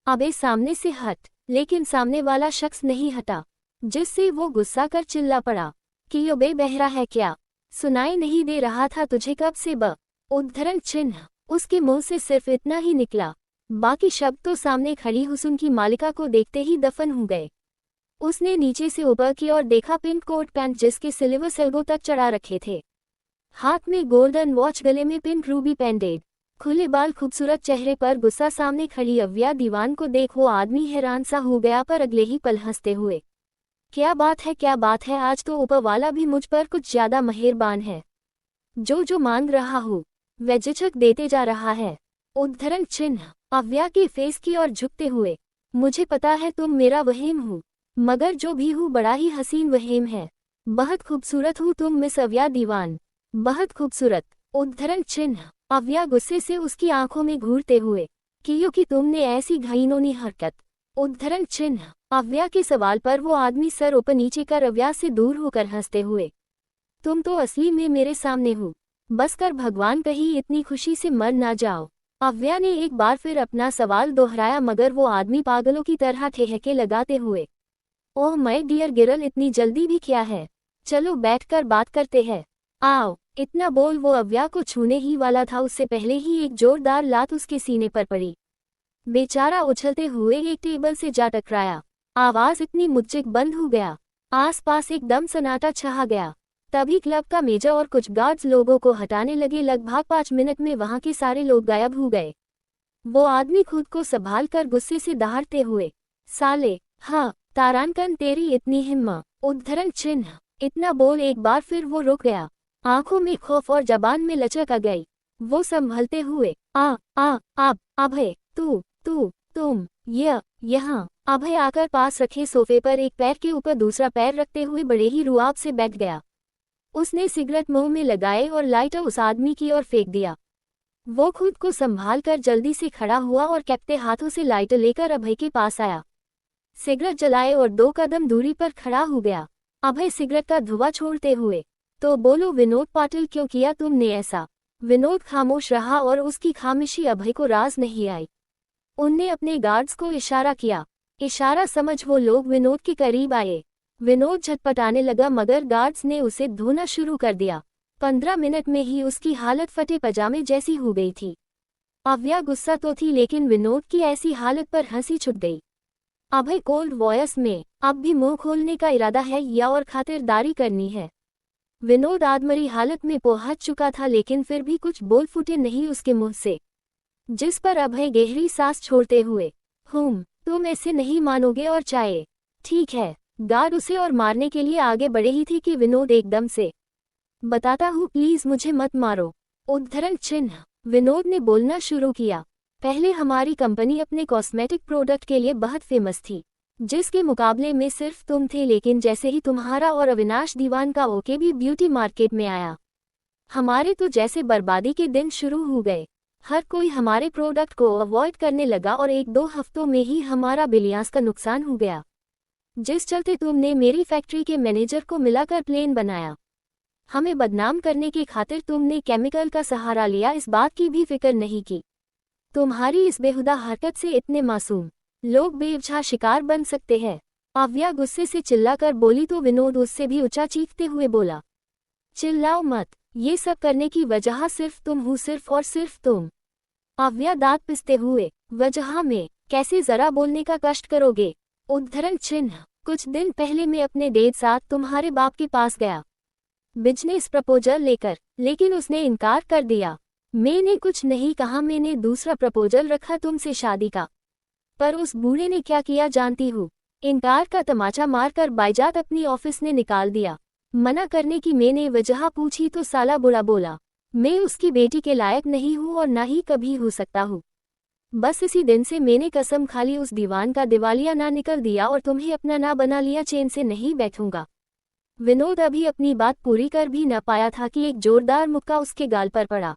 अबे सामने से हट, लेकिन सामने वाला शख्स नहीं हटा, जिससे वो गुस्सा कर चिल्ला पड़ा कि बे बहरा है क्या, सुनाई नहीं दे रहा था तुझे कब से? उद्धरण चिन्ह। उसके मुंह से सिर्फ इतना ही निकला, बाकी शब्द तो सामने खड़ी हुस्न की मालिका को देखते ही दफन हो गए। उसने नीचे से ऊपर की ओर देखा। पिंक कोट पैंट जिसके सिल्वर एल्बो तक चढ़ा रखे थे, हाथ में गोल्डन वॉच, गले में पिंक रूबी पेंडेड, खुले बाल, खूबसूरत चेहरे पर गुस्सा। सामने खड़ी अव्या दीवान को देख वो आदमी हैरान सा हो गया, पर अगले ही पल हंसते हुए, क्या बात है, क्या बात है, आज तो ऊपर वाला भी मुझ पर कुछ ज्यादा मेहरबान है। जो मांग रहा हूँ वह झिझक देते जा रहा है। उद्धरण चिन्ह। अव्या के फेस की ओर झुकते हुए, मुझे पता है तुम मेरा वहीम हो, मगर जो भी हूँ बड़ा ही हसीन वहीम है। बहुत खूबसूरत हूँ तुम मिस अव्या दीवान, बहुत खूबसूरत। उद्धरण चिन्ह। अव्या गुस्से से उसकी आंखों में घूरते हुए, क्योंकि तुमने ऐसी घिनौनी हरकत। उद्धरण चिन्ह। अव्या के सवाल पर वो आदमी सर ऊपर नीचे कर अव्या से दूर होकर हंसते हुए, तुम तो असली में मेरे सामने हो, बस कर भगवान कहीं इतनी खुशी से मर ना जाओ। अव्या ने एक बार फिर अपना सवाल दोहराया, मगर वो आदमी पागलों की तरह ठेहके लगाते हुए, ओह माय डियर गिरल, इतनी जल्दी भी क्या है, चलो बैठकर बात करते हैं, आओ। इतना बोल वो अव्या को छूने ही वाला था, उससे पहले ही एक जोरदार लात उसके सीने पर पड़ी। बेचारा उछलते हुए एक टेबल से जा टकराया। आवाज इतनी मुज्जिक बंद हो गया, आसपास एकदम सन्नाटा छा गया। तभी क्लब का मेजर और कुछ गार्ड्स लोगों को हटाने लगे। लगभग 5 मिनट में वहां के सारे लोग गायब हो गए। वो आदमी खुद को संभाल कर गुस्से से दहाड़ते हुए, साले, हाँ तारानकन तेरी इतनी हिम्मत। उद्धरण चिन्ह। इतना बोल एक बार फिर वो रुक गया, आंखों में खौफ और जबान में लचक आ गई। वो संभलते हुए, अभय, तुम यहाँ। अभय आकर पास रखे सोफे पर एक पैर के ऊपर दूसरा पैर रखते हुए बड़े ही रुआब से बैठ गया। उसने सिगरेट मुंह में लगाए और लाइटर उस आदमी की ओर फेंक दिया। वो खुद को संभाल कर जल्दी से खड़ा हुआ और कैप्टे हाथों से लाइटर लेकर अभय के पास आया, सिगरेट जलाए और 2 कदम दूरी पर खड़ा हो गया। अभय सिगरेट का धुआं छोड़ते हुए, तो बोलो विनोद पाटिल, क्यों किया तुमने ऐसा? विनोद खामोश रहा और उसकी खामोशी अभय को राज नहीं आई। उनने अपने गार्ड्स को इशारा किया, इशारा समझ वो लोग विनोद के करीब आए। विनोद झटपटाने लगा, मगर गार्ड्स ने उसे धोना शुरू कर दिया। 15 मिनट में ही उसकी हालत फटे पजामे जैसी हो गई थी। अव्या गुस्सा तो थी, लेकिन विनोद की ऐसी हालत पर हंसी छूट गई। अभय कोल्ड वॉयस में, अब भी मुंह खोलने का इरादा है या और खातिरदारी करनी है? विनोद आदमरी हालत में पहुंच चुका था, लेकिन फिर भी कुछ बोल फूटे नहीं उसके मुंह से, जिस पर अभय गहरी सांस छोड़ते हुए, तुम ऐसे नहीं मानोगे और चाहे, ठीक है। गार्ड उसे और मारने के लिए आगे बढ़े ही थी कि विनोद एकदम से, बताता हूँ प्लीज मुझे मत मारो। उद्धरण चिन्ह। विनोद ने बोलना शुरू किया, पहले हमारी कंपनी अपने कॉस्मेटिक प्रोडक्ट के लिए बहुत फेमस थी, जिसके मुकाबले में सिर्फ तुम थे, लेकिन जैसे ही तुम्हारा और अविनाश दीवान का ओके भी ब्यूटी मार्केट में आया, हमारे तो जैसे बर्बादी के दिन शुरू हो गए। हर कोई हमारे प्रोडक्ट को अवॉइड करने लगा और 1-2 हफ्तों में ही हमारा बिलियंस का नुकसान हो गया, जिस चलते तुमने मेरी फैक्ट्री के मैनेजर को मिलाकर प्लेन बनाया। हमें बदनाम करने की खातिर तुमने केमिकल का सहारा लिया, इस बात की भी फिक्र नहीं की। तुम्हारी इस बेहुदा हरकत से इतने मासूम लोग बेवजह शिकार बन सकते हैं। अव्या गुस्से से चिल्लाकर बोली तो विनोद उससे भी ऊंचा चीखते हुए बोला, चिल्लाओ मत, ये सब करने की वजह सिर्फ तुम हो, सिर्फ और सिर्फ तुम। अव्या दांत पिसते हुए, वजह में कैसे, जरा बोलने का कष्ट करोगे? उद्धरण चिन्ह। कुछ दिन पहले मैं अपने डेट साथ तुम्हारे बाप के पास गया बिजनेस प्रपोजल लेकर, लेकिन उसने इनकार कर दिया। मैंने कुछ नहीं कहा, मैंने दूसरा प्रपोजल रखा तुमसे शादी का, पर उस बूढ़े ने क्या किया जानती हूँ? इनकार का तमाचा मारकर बाइजात अपनी ऑफिस ने निकाल दिया। मना करने की मैंने वजह पूछी तो साला बुरा बोला, मैं उसकी बेटी के लायक नहीं हूँ और ना ही कभी हो सकता हूँ। बस इसी दिन से मैंने कसम खा ली, उस दीवान का दिवालिया ना निकल दिया और तुम्हें अपना ना बना लिया, चैन से नहीं बैठूंगा। विनोद अभी अपनी बात पूरी कर भी न पाया था कि एक जोरदार मुक्का उसके गाल पर पड़ा,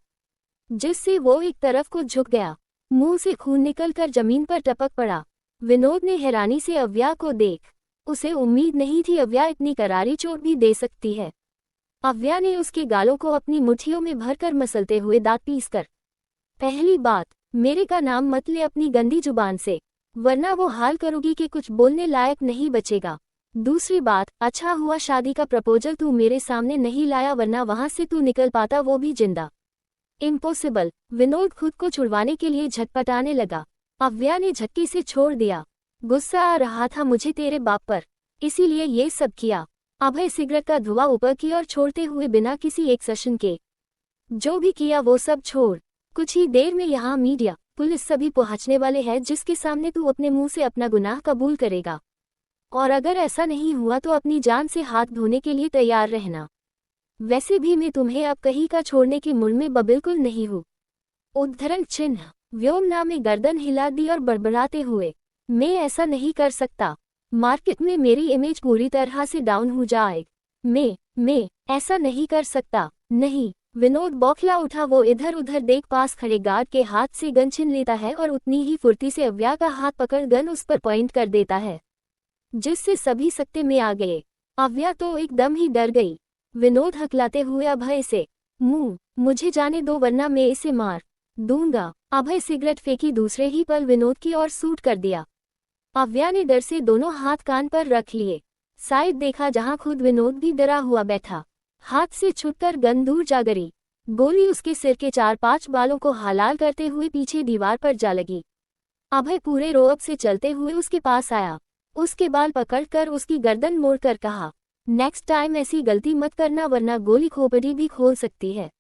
जिससे वो एक तरफ को झुक गया। मुंह से खून निकलकर जमीन पर टपक पड़ा। विनोद ने हैरानी से अव्या को देख, उसे उम्मीद नहीं थी अव्या इतनी करारी चोट भी दे सकती है। अव्या ने उसके गालों को अपनी मुट्ठियों में भरकर मसलते हुए दांत पीसकर, पहली बात, मेरे का नाम मत ले अपनी गंदी जुबान से, वरना वो हाल करोगी कि कुछ बोलने लायक नहीं बचेगा। दूसरी बात, अच्छा हुआ शादी का प्रपोजल तू मेरे सामने नहीं लाया, वरना वहां से तू निकल पाता, वो भी जिंदा। इम्पॉसिबल। विनोद खुद को छुड़वाने के लिए झटपटाने लगा। अव्या ने झटके से छोड़ दिया। गुस्सा आ रहा था मुझे तेरे बाप पर, इसीलिए ये सब किया। अभय सिगरेट का धुआं ऊपर की ओर छोड़ते हुए बिना किसी एक्सेशन के, जो भी किया वो सब छोड़। कुछ ही देर में यहाँ मीडिया, पुलिस सभी पहुंचने वाले हैं, जिसके सामने तू अपने मुंह से अपना गुनाह कबूल करेगा, और अगर ऐसा नहीं हुआ तो अपनी जान से हाथ धोने के लिए तैयार रहना। वैसे भी मैं तुम्हें अब कहीं का छोड़ने की मुड़ में बिल्कुल नहीं हूँ। उद्धरण चिन्ह। व्योमना में गर्दन हिला दी और बड़बड़ाते हुए, मैं ऐसा नहीं कर सकता, मार्केट में मेरी इमेज पूरी तरह से डाउन हो जाए। मैं ऐसा नहीं कर सकता। नहीं। विनोद बौखला उठा। वो इधर उधर देख, पास खड़े गार्ड के हाथ से गन छीन लेता है और उतनी ही फुर्ती से अव्या का हाथ पकड़ गन उस पर पॉइंट कर देता है, जिससे सभी सकते में आ गए। अव्या तो एकदम ही डर गई। विनोद हकलाते हुए अभय से, मुझे जाने दो वरना मैं इसे मार दूंगा। अभय सिगरेट फेंकी दूसरे ही पल विनोद की ओर सूट कर दिया। अव्या ने डर से दोनों हाथ कान पर रख लिए। साइड देखा जहां खुद विनोद भी डरा हुआ बैठा। हाथ से छूटकर गन दूर जा गिरी। गोली उसके सिर के 4-5 बालों को हलाल करते हुए पीछे दीवार पर जा लगी। अभय पूरे रोअब से चलते हुए उसके पास आया, उसके बाल पकड़कर उसकी गर्दन मोड़कर कहा, नेक्स्ट टाइम ऐसी गलती मत करना, वरना गोली खोपड़ी भी खोल सकती है।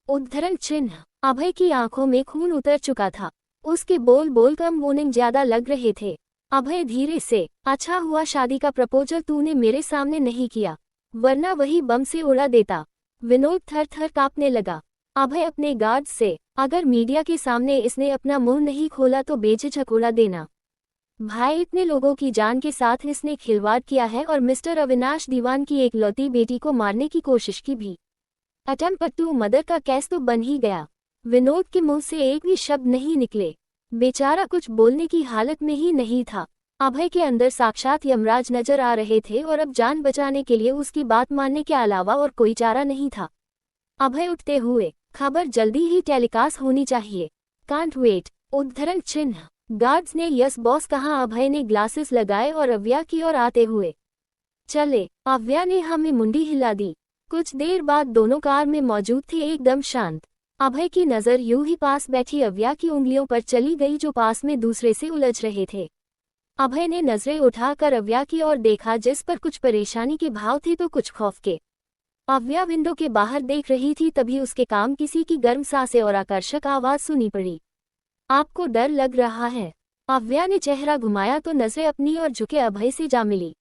उद्धरण चिन्ह। अभय की आंखों में खून उतर चुका था। उसके बोल कम वार्निंग ज्यादा लग रहे थे। अभय धीरे से, अच्छा हुआ शादी का प्रपोजल तूने मेरे सामने नहीं किया, वरना वही बम से उड़ा देता। विनोद थर थर कांपने लगा। अभय अपने गार्ड से, अगर मीडिया के सामने इसने अपना मुंह नहीं खोला तो बेझिझक उड़ा देना। भाई, इतने लोगों की जान के साथ इसने खिलवाड़ किया है और मिस्टर अविनाश दीवान की एक लौती बेटी को मारने की कोशिश की भी। अटेम्प्ट टू मर्डर का केस तो बन ही गया। विनोद के मुंह से एक भी शब्द नहीं निकले। बेचारा कुछ बोलने की हालत में ही नहीं था। अभय के अंदर साक्षात यमराज नजर आ रहे थे और अब जान बचाने के लिए उसकी बात मानने के अलावा और कोई चारा नहीं था। अभय उठते हुए, खबर जल्दी ही टेलीकास्ट होनी चाहिए, कांट वेट। उद्धरण चिन्ह। गार्ड्स ने यस बॉस कहा। अभय ने ग्लासेस लगाए और अव्या की ओर आते हुए चले। अव्या ने हमें मुंडी हिला दी। कुछ देर बाद दोनों कार में मौजूद थे, एकदम शांत। अभय की नजर यूं ही पास बैठी अव्या की उंगलियों पर चली गई, जो पास में दूसरे से उलझ रहे थे। अभय ने नजरें उठाकर अव्या की ओर देखा, जिस पर कुछ परेशानी के भाव थे तो कुछ खौफ के। अव्या विंडो के बाहर देख रही थी, तभी उसके कान किसी की गर्म सांसें और आकर्षक आवाज सुनी पड़ी। आपको डर लग रहा है? अव्या ने चेहरा घुमाया तो नजरें अपनी ओर झुके अभय से जा मिली।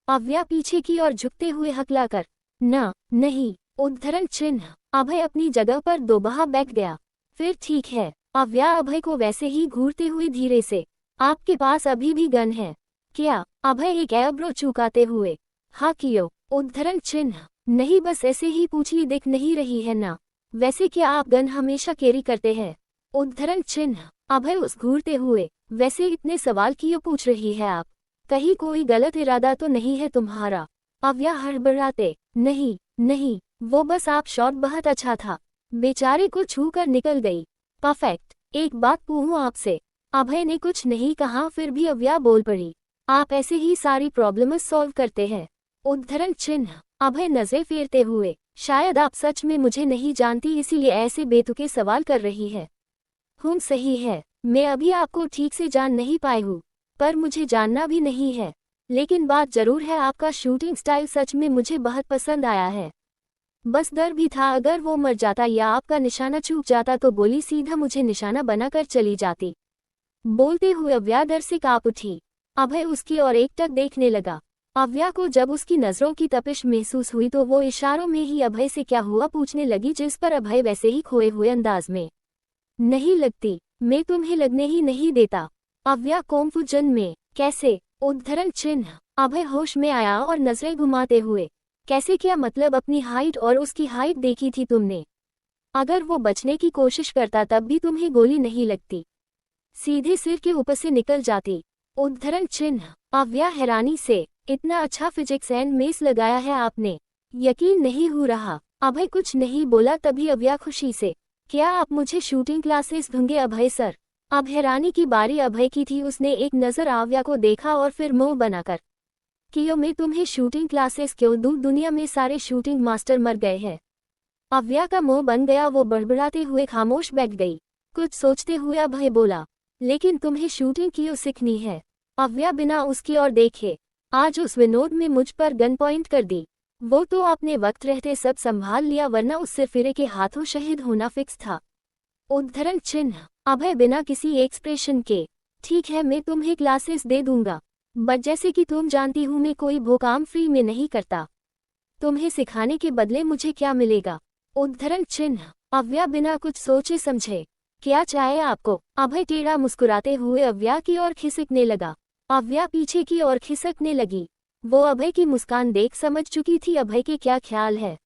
अव्या पीछे की ओर झुकते हुए हकलाकर, नहीं। उद्धरण चिन्ह। अभय अपनी जगह पर दोबारा बैठ गया। फिर ठीक है। अव्या अभय को वैसे ही घूरते हुए धीरे से, आपके पास अभी भी गन है क्या? अभय एक एब्रो चुकाते हुए, हाँ कियो। उद्धरण चिन्ह। नहीं, बस ऐसे ही पूछी, दिख नहीं रही है ना? वैसे क्या आप गन हमेशा कैरी करते हैं? उद्धरण चिन्ह। अभय उस घूरते हुए, वैसे इतने सवाल क्यों पूछ रही है आप? कहीं कोई गलत इरादा तो नहीं है तुम्हारा? अव्या हड़बड़ाते, नहीं, वो बस आप शॉट बहुत अच्छा था। बेचारे को छू कर निकल गई। परफेक्ट। एक बात पूछूं आपसे? अभय ने कुछ नहीं कहा, फिर भी अव्या बोल पड़ी, आप ऐसे ही सारी प्रॉब्लम्स सॉल्व करते हैं? उद्धरण चिन्ह। अभय नजरें फेरते हुए, शायद आप सच में मुझे नहीं जानती, इसीलिए ऐसे बेतुके सवाल कर रही है। सही है, मैं अभी आपको ठीक से जान नहीं पाई हूँ, पर मुझे जानना भी नहीं है। लेकिन बात जरूर है, आपका शूटिंग स्टाइल सच में मुझे बहुत पसंद आया है। बस डर भी था, अगर वो मर जाता या आपका निशाना चूक जाता तो गोली सीधा मुझे निशाना बनाकर चली जाती। बोलते हुए अव्या डर से कांप उठी। अभय उसकी ओर एकटक देखने लगा। अव्या को जब उसकी नजरों की तपिश महसूस हुई तो वो इशारों में ही अभय से क्या हुआ पूछने लगी, जिस पर अभय वैसे ही खोए हुए अंदाज में, नहीं लगती, मैं तुम्हें लगने ही नहीं देता। अव्या कॉन्फ्यूजन में, कैसे? उद्धरण चिन्ह। अभय होश में आया और नजरें घुमाते हुए, कैसे? क्या मतलब? अपनी हाइट और उसकी हाइट देखी थी तुमने? अगर वो बचने की कोशिश करता तब भी तुम्हें गोली नहीं लगती, सीधे सिर के ऊपर से निकल जाती। उद्धरण चिन्ह। अव्या हैरानी से, इतना अच्छा फिजिक्स एंड मेस लगाया है आपने, यकीन नहीं हो रहा। अभय कुछ नहीं बोला। तभी अव्या खुशी से, क्या आप मुझे शूटिंग क्लासेस दूंगे अभय सर? अब हैरानी की बारी अभय की थी। उसने एक नजर अव्या को देखा और फिर मुंह बनाकर, क्यों मैं तुम्हें शूटिंग क्लासेस क्यों दूं? दुनिया में सारे शूटिंग मास्टर मर गए हैं। अव्या का मुंह बन गया। वो बड़बड़ाते हुए खामोश बैठ गई। कुछ सोचते हुए अभय बोला, लेकिन तुम्हें शूटिंग क्यों सीखनी है? अव्या बिना उसकी ओर देखे, आज उस विनोद में मुझ पर गन पॉइंट कर दी। वो तो आपने वक्त रहते सब संभाल लिया, वरना उससे फिरे के हाथों शहीद होना फिक्स था। उद्धरण चिन्ह। अभय बिना किसी एक्सप्रेशन के, ठीक है मैं तुम्हें क्लासेस दे दूंगा, बट जैसे कि तुम जानती हूं मैं कोई वो काम फ्री में नहीं करता। तुम्हें सिखाने के बदले मुझे क्या मिलेगा? उद्धरण चिन्ह। अव्या बिना कुछ सोचे समझे, क्या चाहे आपको? अभय टेढ़ा मुस्कुराते हुए अव्या की ओर खिसकने लगा। अव्या पीछे की ओर खिसकने लगी। वो अभय की मुस्कान देख समझ चुकी थी अभय के क्या ख्याल है,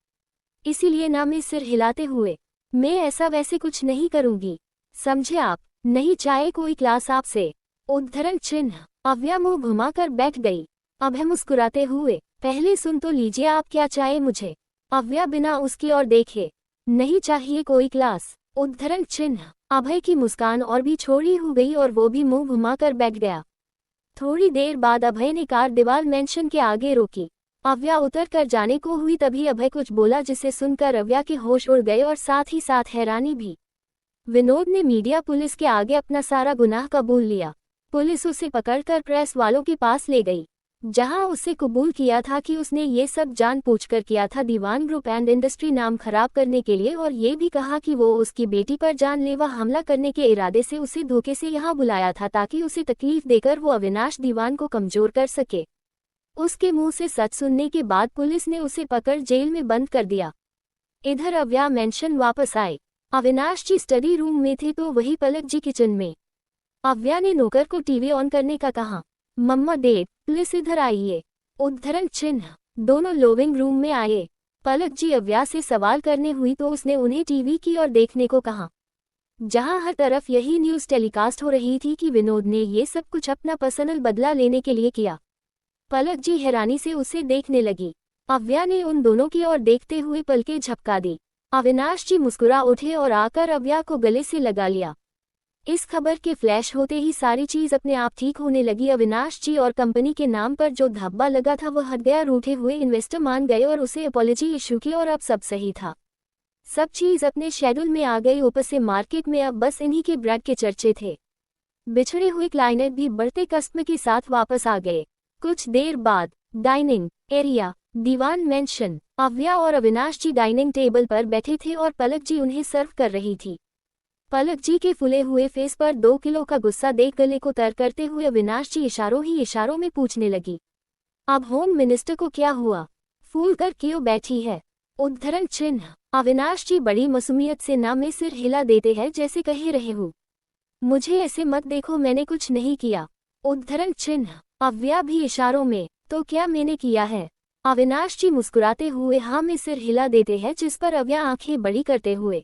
इसीलिए ना में सिर हिलाते हुए, मैं ऐसा वैसे कुछ नहीं करूंगी, समझे आप? नहीं चाहे कोई क्लास आपसे। उद्धरण चिन्ह। अव्या मुंह घुमाकर बैठ गई। अभय मुस्कुराते हुए, पहले सुन तो लीजिए आप क्या चाहे मुझे? अव्या बिना उसकी ओर देखे, नहीं चाहिए कोई क्लास। उद्धरण चिन्ह। अभय की मुस्कान और भी छोड़ी हो गई और वो भी मुंह घुमाकर बैठ गया। थोड़ी देर बाद अभय ने कार दीवार मेंशन के आगे रोकी। अव्या उतर कर जाने को हुई तभी अभय कुछ बोला, जिसे सुनकर अव्या के होश उड़ गए और साथ ही साथ हैरानी भी। विनोद ने मीडिया पुलिस के आगे अपना सारा गुनाह कबूल लिया। पुलिस उसे पकड़कर प्रेस वालों के पास ले गई, जहां उससे कबूल किया था कि उसने ये सब जानबूझकर किया था दीवान ग्रुप एंड इंडस्ट्री नाम खराब करने के लिए, और ये भी कहा कि वो उसकी बेटी पर जानलेवा हमला करने के इरादे से उसे धोखे से यहाँ बुलाया था ताकि उसे तकलीफ देकर वो अविनाश दीवान को कमजोर कर सके। उसके मुंह से सच सुनने के बाद पुलिस ने उसे पकड़ जेल में बंद कर दिया। इधर अव्या मेंशन वापस आए। अविनाश जी स्टडी रूम में थे तो वही पलक जी किचन में। अव्या ने नौकर को टीवी ऑन करने का कहा, मम्मा डैड प्लीज इधर आइए। उद्धरण चिन्ह। दोनों लिविंग रूम में आए। पलक जी अव्या से सवाल करने हुई तो उसने उन्हें टीवी की ओर देखने को कहा, जहां हर तरफ यही न्यूज टेलीकास्ट हो रही थी कि विनोद ने ये सब कुछ अपना पर्सनल बदला लेने के लिए किया। पलक जी हैरानी से उसे देखने लगी। अव्या ने उन दोनों की ओर देखते हुए पलकें झपका दी। अविनाश जी मुस्कुरा उठे और आकर अव्या को गले से लगा लिया। इस खबर के फ्लैश होते ही सारी चीज अपने आप ठीक होने लगी। अविनाश जी और कंपनी के नाम पर जो धब्बा लगा था वो हट गया। रूठे हुए इन्वेस्टर मान गए और उसे अपॉलजी इशू की और अब सब सही था। सब चीज अपने शेड्यूल में आ गई। ऊपर से मार्केट में अब बस इन्हीं के ब्रांड के चर्चे थे। बिछड़े हुए क्लाइंट भी बढ़ते कस्टमर के साथ वापस आ गए। कुछ देर बाद डाइनिंग एरिया दीवान मेंशन। अव्या और अविनाश जी डाइनिंग टेबल पर बैठे थे और पलक जी उन्हें सर्व कर रही थी। पलक जी के फुले हुए फेस पर 2 किलो का गुस्सा देख गले को तर करते हुए अविनाश जी इशारों ही इशारों में पूछने लगी, अब होम मिनिस्टर को क्या हुआ? फूल कर क्यों बैठी है? उद्धरण चिन्ह। अविनाश जी बड़ी मासूमियत से ना में सिर हिला देते हैं जैसे कह रहे हो, मुझे ऐसे मत देखो, मैंने कुछ नहीं किया। उद्धरण चिन्ह। अव्या भी इशारों में, तो क्या मैंने किया है? अविनाश जी मुस्कुराते हुए हाँ में सिर हिला देते हैं, जिस पर अव्या आंखें बड़ी करते हुए,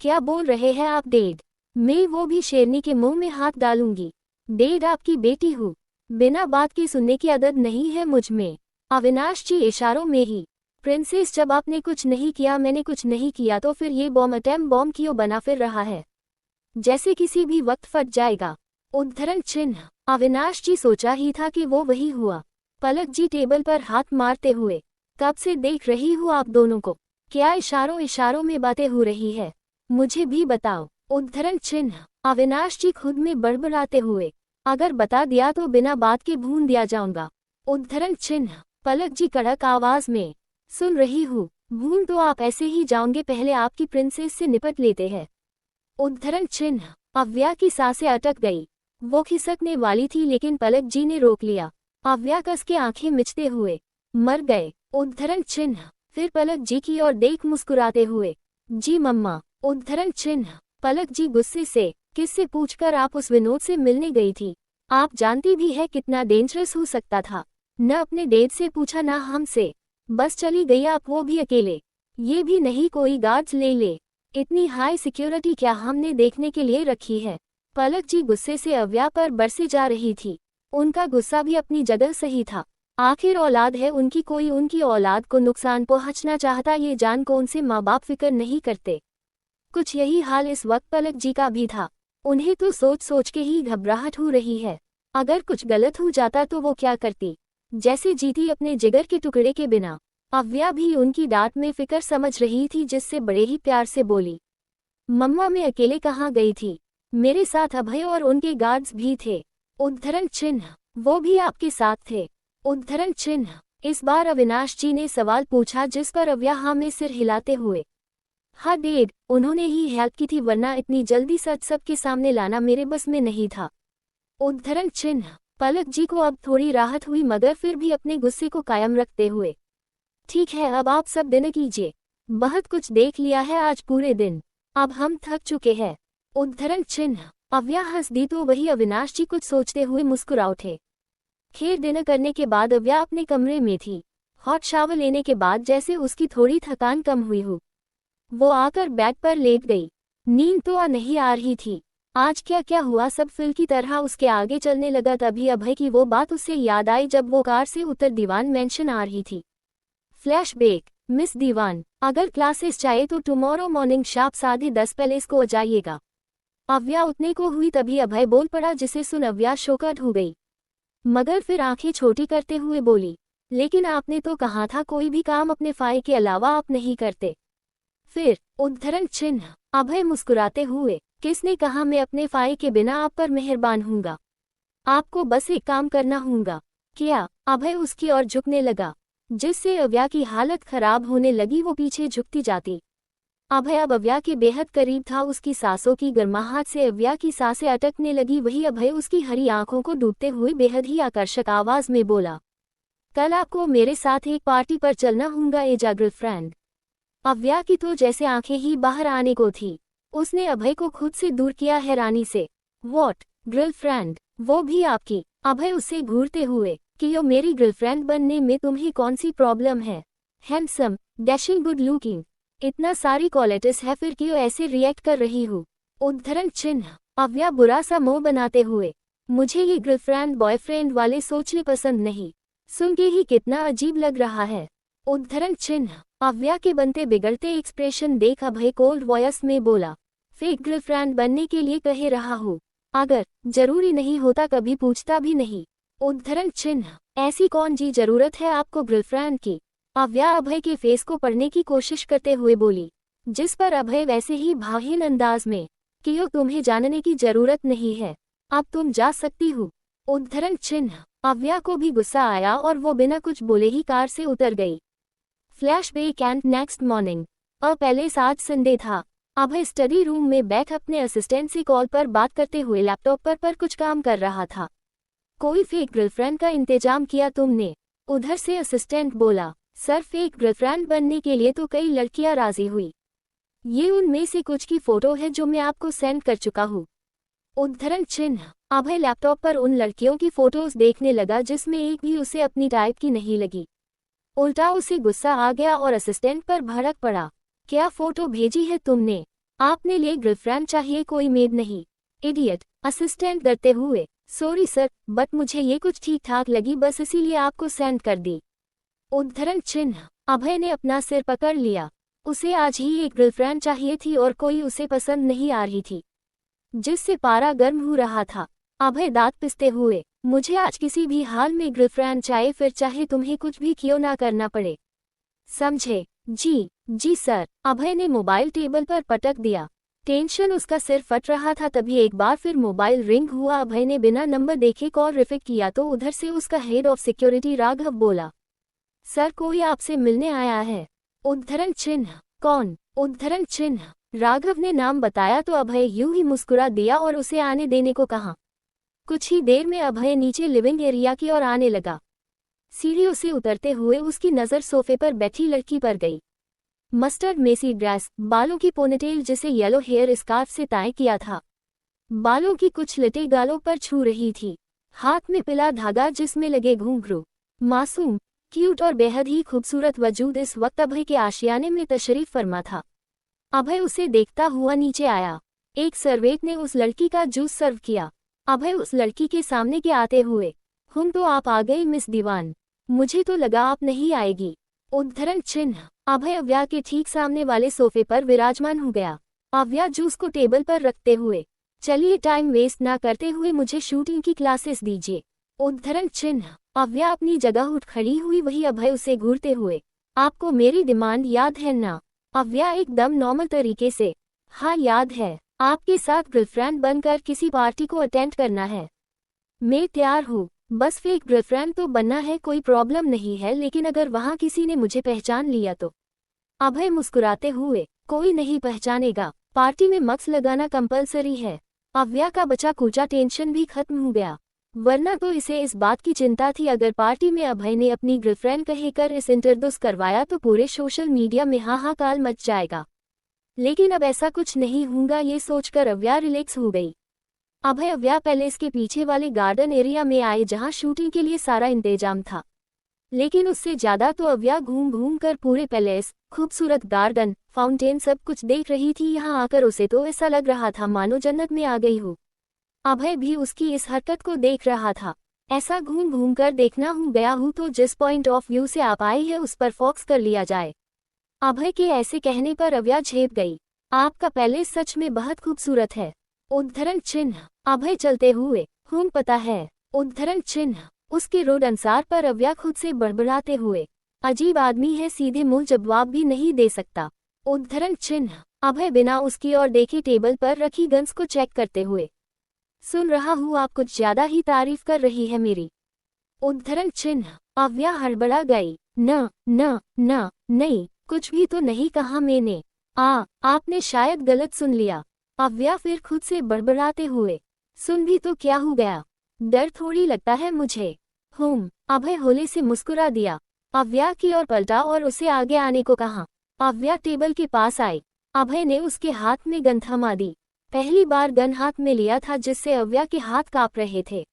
क्या बोल रहे हैं आप डैड? मैं वो भी शेरनी के मुंह में हाथ डालूंगी। डैड आपकी बेटी हूँ, बिना बात के सुनने की आदत नहीं है मुझ में। अविनाश जी इशारों में ही, प्रिंसेस जब आपने कुछ नहीं किया, मैंने कुछ नहीं किया, तो फिर ये बॉम्ब अटैम्प बॉम्ब क्यों बना फिर रहा है, जैसे किसी भी वक्त फट जाएगा? उद्धरण चिन्ह। अविनाश जी सोचा ही था कि वो वही हुआ। पलक जी टेबल पर हाथ मारते हुए, कब से देख रही हूँ आप दोनों को, क्या इशारों इशारों में बातें हो रही है, मुझे भी बताओ। उद्धरण चिन्ह। अविनाश जी खुद में बड़बड़ाते हुए, अगर बता दिया तो बिना बात के भून दिया जाऊंगा। उद्धरण चिन्ह। पलक जी कड़क आवाज में, सुन रही हूँ, भून तो आप ऐसे ही जाओगे, पहले आपकी प्रिंसेस से निपट लेते हैं। उद्धरण चिन्ह। अव्या की सांसें अटक गई। वो खिसकने वाली थी लेकिन पलक जी ने रोक लिया। अव्या कस के आंखें मिचते हुए, मर गए, उद्धरण चिन्ह। फिर पलक जी की ओर देख मुस्कुराते हुए, जी मम्मा, उद्धरण चिन्ह। पलक जी गुस्से से, किससे पूछकर आप उस विनोद से मिलने गई थी? आप जानती भी है कितना डेंजरस हो सकता था। न अपने डेट से पूछा न हमसे, बस चली गई आप, वो भी अकेले। ये भी नहीं कोई गार्ड्स ले ले। इतनी हाई सिक्योरिटी क्या हमने देखने के लिए रखी है? पलक जी गुस्से से अव्या पर बरसे जा रही थी। उनका गुस्सा भी अपनी जगह सही था। आखिर औलाद है उनकी, कोई उनकी औलाद को नुकसान पहुंचना चाहता ये जान को उनसे माँ बाप फिक्र नहीं करते। कुछ यही हाल इस वक्त पलक जी का भी था। उन्हें तो सोच सोच के ही घबराहट हो रही है। अगर कुछ गलत हो जाता तो वो क्या करती? जैसे जीती अपने जिगर के टुकड़े के बिना। अव्या भी उनकी डांट में फिक्र समझ रही थी, जिससे बड़े ही प्यार से बोली, मम्मा मैं अकेले कहाँ गई थी? मेरे साथ अभय और उनके गार्ड्स भी थे। उद्धरण चिन्ह। वो भी आपके साथ थे? उद्धरण चिन्ह। इस बार अविनाश जी ने सवाल पूछा, जिस पर अव्या हाँ में सिर हिलाते हुए, हाँ डेड, उन्होंने ही हेल्प की थी, वरना इतनी जल्दी सच सबके सामने लाना मेरे बस में नहीं था। उद्धरण चिन्ह। पलक जी को अब थोड़ी राहत हुई, मगर फिर भी अपने गुस्से को कायम रखते हुए, ठीक है अब आप सब दिन कीजिए। बहुत कुछ देख लिया है आज पूरे दिन, अब हम थक चुके हैं। उद्धरण चिन्ह। अव्या हंस दी तो वही अविनाश जी कुछ सोचते हुए मुस्कुरा उठे। खैर डिनर करने के बाद अव्या अपने कमरे में थी। हॉट शावर लेने के बाद जैसे उसकी थोड़ी थकान कम हुई हो, वो आकर बेड पर लेट गई। नींद तो आ नहीं आ रही थी। आज क्या क्या हुआ सब फिल्म की तरह उसके आगे चलने लगा। तभी अभय की वो बात उसे याद आई जब वो कार से उतर दीवान मेंशन आ रही थी। फ्लैशबैक। मिस दीवान, अगर क्लासेस चाहे तो टुमारो मॉर्निंग शार्प 10:30 पैलेस को जाइएगा। अव्या उठने को हुई तभी अभय बोल पड़ा, जिसे सुन अव्या शोकड हो गई, मगर फिर आंखें छोटी करते हुए बोली, लेकिन आपने तो कहा था कोई भी काम अपने फायदे के अलावा आप नहीं करते। फिर? उद्धरण चिन्ह। अभय मुस्कुराते हुए, किसने कहा मैं अपने फायदे के बिना आप पर मेहरबान हूँगा? आपको बस एक काम करना होगा। क्या? अभय उसकी ओर झुकने लगा, जिससे अव्या की हालत खराब होने लगी। वो पीछे झुकती जाती। अभय अब अव्या के बेहद करीब था। उसकी सांसों की गर्माहट से अव्या की सांसें अटकने लगी। वही अभय उसकी हरी आंखों को डूबते हुए बेहद ही आकर्षक आवाज में बोला, कल आपको मेरे साथ एक पार्टी पर चलना होगा एजा गर्लफ्रेंड। अव्या की तो जैसे आंखें ही बाहर आने को थी। उसने अभय को खुद से दूर किया हैरानी से। व्हाट? गर्लफ्रेंड? वो भी आपकी? अभय उससे घूरते हुए, कि यो मेरी गर्लफ्रेंड बनने में तुम्हें कौन सी प्रॉब्लम है? हैंडसम, डैशिंग, गुड लुकिंग, इतना सारी क्वालिटीज है, फिर क्यों ऐसे रिएक्ट कर रही हूँ? उद्धरण चिन्ह। अव्या बुरा सा मुंह बनाते हुए, मुझे ये गर्लफ्रेंड बॉयफ्रेंड वाले सोचने पसंद नहीं। सुन के ही कितना अजीब लग रहा है। उद्धरण चिन्ह। अव्या के बनते बिगड़ते एक्सप्रेशन देख अभय कोल्ड वॉयस में बोला, फेक गर्लफ्रेंड बनने के लिए कह रहा हूँ? अगर जरूरी नहीं होता कभी पूछता भी नहीं। उद्धरण चिन्ह। ऐसी कौन जी जरूरत है आपको गर्लफ्रेंड की? अव्या अभय के फेस को पढ़ने की कोशिश करते हुए बोली, जिस पर अभय वैसे ही भावहीन अंदाज में, कि यो तुम्हें जानने की जरूरत नहीं है, अब तुम जा सकती हो। उद्धरण चिन्ह। अव्या को भी गुस्सा आया और वो बिना कुछ बोले ही कार से उतर गई। Flashback and next morning. पहले आज संडे था। अभय स्टडी रूम में बैठ अपने असिस्टेंट से कॉल पर बात करते हुए लैपटॉप पर कुछ काम कर रहा था। कोई फेक गर्लफ्रेंड का इंतजाम किया तुमने? उधर से असिस्टेंट बोला, सर फेक गर्लफ्रेंड बनने के लिए तो कई लड़कियां राजी हुई। ये उनमें से कुछ की फोटो है जो मैं आपको सेंड कर चुका हूँ। उद्धरण चिन्ह। अभय लैपटॉप पर उन लड़कियों की फोटोज देखने लगा जिसमें एक भी उसे अपनी टाइप की नहीं लगी। उल्टा उसे गुस्सा आ गया और असिस्टेंट पर भड़क पड़ा, क्या फोटो भेजी है तुमने? आपने लिए गर्लफ्रेंड चाहिए, कोई मेड नहीं। इडियट। असिस्टेंट डरते हुए, सॉरी सर, बट मुझे ये कुछ ठीक ठाक लगी, बस इसीलिए आपको सेंड कर दी। उद्धरण चिन्ह। अभय ने अपना सिर पकड़ लिया। उसे आज ही एक गर्लफ्रेंड चाहिए थी और कोई उसे पसंद नहीं आ रही थी, जिससे पारा गर्म हो रहा था। अभय दांत पिसते हुए, मुझे आज किसी भी हाल में गर्लफ्रेंड चाहिए, फिर चाहे तुम्हें कुछ भी क्यों ना करना पड़े, समझे? जी सर। अभय ने मोबाइल टेबल पर पटक दिया। टेंशन उसका सिर फट रहा था। तभी एक बार फिर मोबाइल रिंग हुआ। अभय ने बिना नंबर देखे कॉल रिसीव किया तो उधर से उसका हेड ऑफ सिक्योरिटी राघव बोला, सर कोई आपसे मिलने आया है। उद्धरण चिन्ह। कौन? उद्धरण चिन्ह। राघव ने नाम बताया तो अभय यूं ही मुस्कुरा दिया और उसे आने देने को कहा। कुछ ही देर में अभय नीचे लिविंग एरिया की ओर आने लगा। सीढ़ियों से उतरते हुए उसकी नज़र सोफे पर बैठी लड़की पर गई। मस्टर्ड मेसी ड्रेस, बालों की पोनीटेल जिसे येलो हेयर स्कार्फ से टाई किया था, बालों की कुछ लटे गालों पर छू रही थी, हाथ में पिला धागा जिसमें लगे घुंघरू। मासूम, क्यूट और बेहद ही खूबसूरत वजूद इस वक्त अभय के आशियाने में तशरीफ फरमा था। अभय उसे देखता हुआ नीचे आया। एक सर्वेंट ने उस लड़की का जूस सर्व किया। अभय उस लड़की के सामने के आते हुए, हम तो आप आ गई मिस दीवान, मुझे तो लगा आप नहीं आएगी। उद्धरण चिन्ह। अभय अव्या के ठीक सामने वाले सोफे पर विराजमान हो गया। अव्या जूस को टेबल पर रखते हुए, चलिए टाइम वेस्ट ना करते हुए मुझे शूटिंग की क्लासेस दीजिए। उद्धरण चिन्ह। अव्या अपनी जगह उठ खड़ी हुई, वही अभय उसे घूरते हुए, आपको मेरी डिमांड याद है ना? अव्या एकदम नॉर्मल तरीके से, हाँ याद है, आपके साथ गर्लफ्रेंड बनकर किसी पार्टी को अटेंड करना है। मैं तैयार हूँ, बस फेक गर्लफ्रेंड तो बनना है, कोई प्रॉब्लम नहीं है, लेकिन अगर वहाँ किसी ने मुझे पहचान लिया तो? अभय मुस्कुराते हुए, कोई नहीं पहचानेगा, पार्टी में मास्क लगाना कंपलसरी है। अव्या का बचा कुचा टेंशन भी खत्म हो गया, वरना तो इसे इस बात की चिंता थी अगर पार्टी में अभय ने अपनी गर्लफ्रेंड कहकर इस इंट्रोड्यूस करवाया तो पूरे सोशल मीडिया में हाहाकार मच जाएगा। लेकिन अब ऐसा कुछ नहीं होगा, ये सोचकर अव्या रिलैक्स हो गई। अभय अव्या पैलेस के पीछे वाले गार्डन एरिया में आए जहां शूटिंग के लिए सारा इंतजाम था, लेकिन उससे ज्यादा तो अव्या घूम घूम कर पूरे पैलेस, खूबसूरत गार्डन, फाउंटेन सब कुछ देख रही थी। यहाँ आकर उसे तो ऐसा लग रहा था मानो जन्नत में आ गई हो। अभय भी उसकी इस हरकत को देख रहा था। ऐसा घूम घूम कर देखना हो गया हूँ तो जिस पॉइंट ऑफ व्यू से आप आई है उस पर फोकस कर लिया जाए। अभय के ऐसे कहने पर अव्या झेप गई, आपका पैलेस सच में बहुत खूबसूरत है। उद्धरण चिन्ह। अभय चलते हुए, पता है। उद्धरण चिन्ह। उसके रोड अनुसार पर अव्या खुद से बड़बड़ाते हुए, अजीब आदमी है, सीधे मुंह जवाब भी नहीं दे सकता। उद्धरण चिन्ह। अभय बिना उसकी ओर देखे टेबल पर रखी गन्स को चेक करते हुए, सुन रहा हूँ आप कुछ ज्यादा ही तारीफ कर रही है मेरी। उद्धरण चिन्ह। अव्या हड़बड़ा गई, नहीं, कुछ भी तो नहीं कहा मैंने। आपने शायद गलत सुन लिया। अव्या फिर खुद से बड़बड़ाते हुए, सुन भी तो क्या हो गया, डर थोड़ी लगता है मुझे। अभय होले से मुस्कुरा दिया, अव्या की ओर पलटा और उसे आगे आने को कहा। अव्या टेबल के पास आई। अभय ने उसके हाथ में गन थमा दी। पहली बार गन हाथ में लिया था जिससे अव्या के हाथ कांप रहे थे।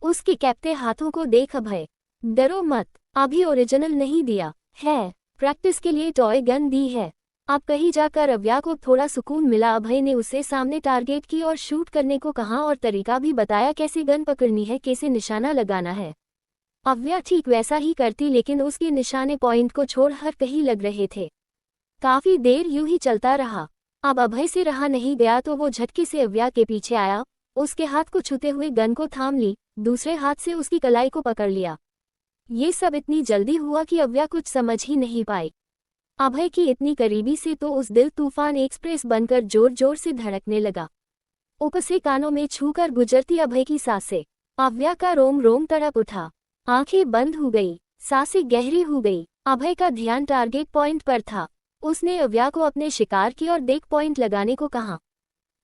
उसके कैप्टे हाथों को देख अभय, डरो मत, अभी ओरिजिनल नहीं दिया है, प्रैक्टिस के लिए टॉय गन दी है। अब कहीं जाकर अव्या को थोड़ा सुकून मिला। अभय ने उसे सामने टारगेट की और शूट करने को कहा और तरीका भी बताया कैसे गन पकड़नी है, कैसे निशाना लगाना है। अव्या ठीक वैसा ही करती, लेकिन उसके निशाने पॉइंट को छोड़ हर कहीं लग रहे थे। काफी देर यूं ही चलता रहा। अब अभय से रहा नहीं गया तो वो झटके से अव्या के पीछे आया, उसके हाथ को छूते हुए गन को थाम ली, दूसरे हाथ से उसकी कलाई को पकड़ लिया। ये सब इतनी जल्दी हुआ कि अव्या कुछ समझ ही नहीं पाई। अभय की इतनी करीबी से तो उस दिल तूफान एक्सप्रेस बनकर जोर जोर से धड़कने लगा। ऊपर से कानों में छूकर गुजरती अभय की सांसें, अव्या का रोम रोम तड़प उठा, आंखें बंद हो गई, सांसें गहरी हो गई। अभय का ध्यान टारगेट पॉइंट पर था। उसने अव्या को अपने शिकार की ओर देख पॉइंट लगाने को कहा।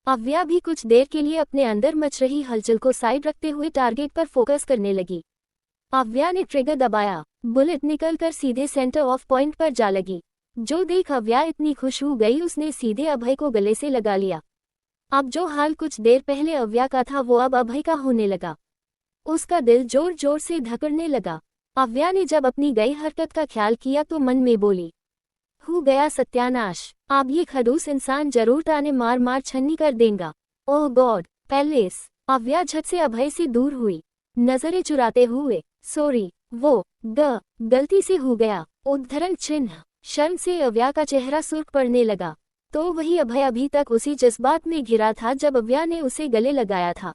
अव्या भी कुछ देर के लिए अपने अंदर मच रही हलचल को साइड रखते हुए टारगेट पर फोकस करने लगी। अव्या ने ट्रिगर दबाया, बुलेट निकलकर सीधे सेंटर ऑफ पॉइंट पर जा लगी। जो देख अव्या इतनी खुश हो गई उसने सीधे अभय को गले से लगा लिया। अब जो हाल कुछ देर पहले अव्या का था वो अब अभय का होने लगा। उसका दिल जोर जोर से धड़कने लगा। अव्या ने जब अपनी गई हरकत का ख्याल किया तो मन में बोली, हो गया सत्यानाश, अब ये खड़ूस इंसान जरूर ताने मार मार छन्नी कर देगा। ओह गॉड, पैलेस। अव्या झट से अभय से दूर हुई, नजरें चुराते हुए, सॉरी, वो गलती से हो गया। उद्धरण चिन्ह। शर्म से अव्या का चेहरा सुर्ख पड़ने लगा। तो वही अभय अभी तक उसी जज्बात में घिरा था जब अव्या ने उसे गले लगाया था।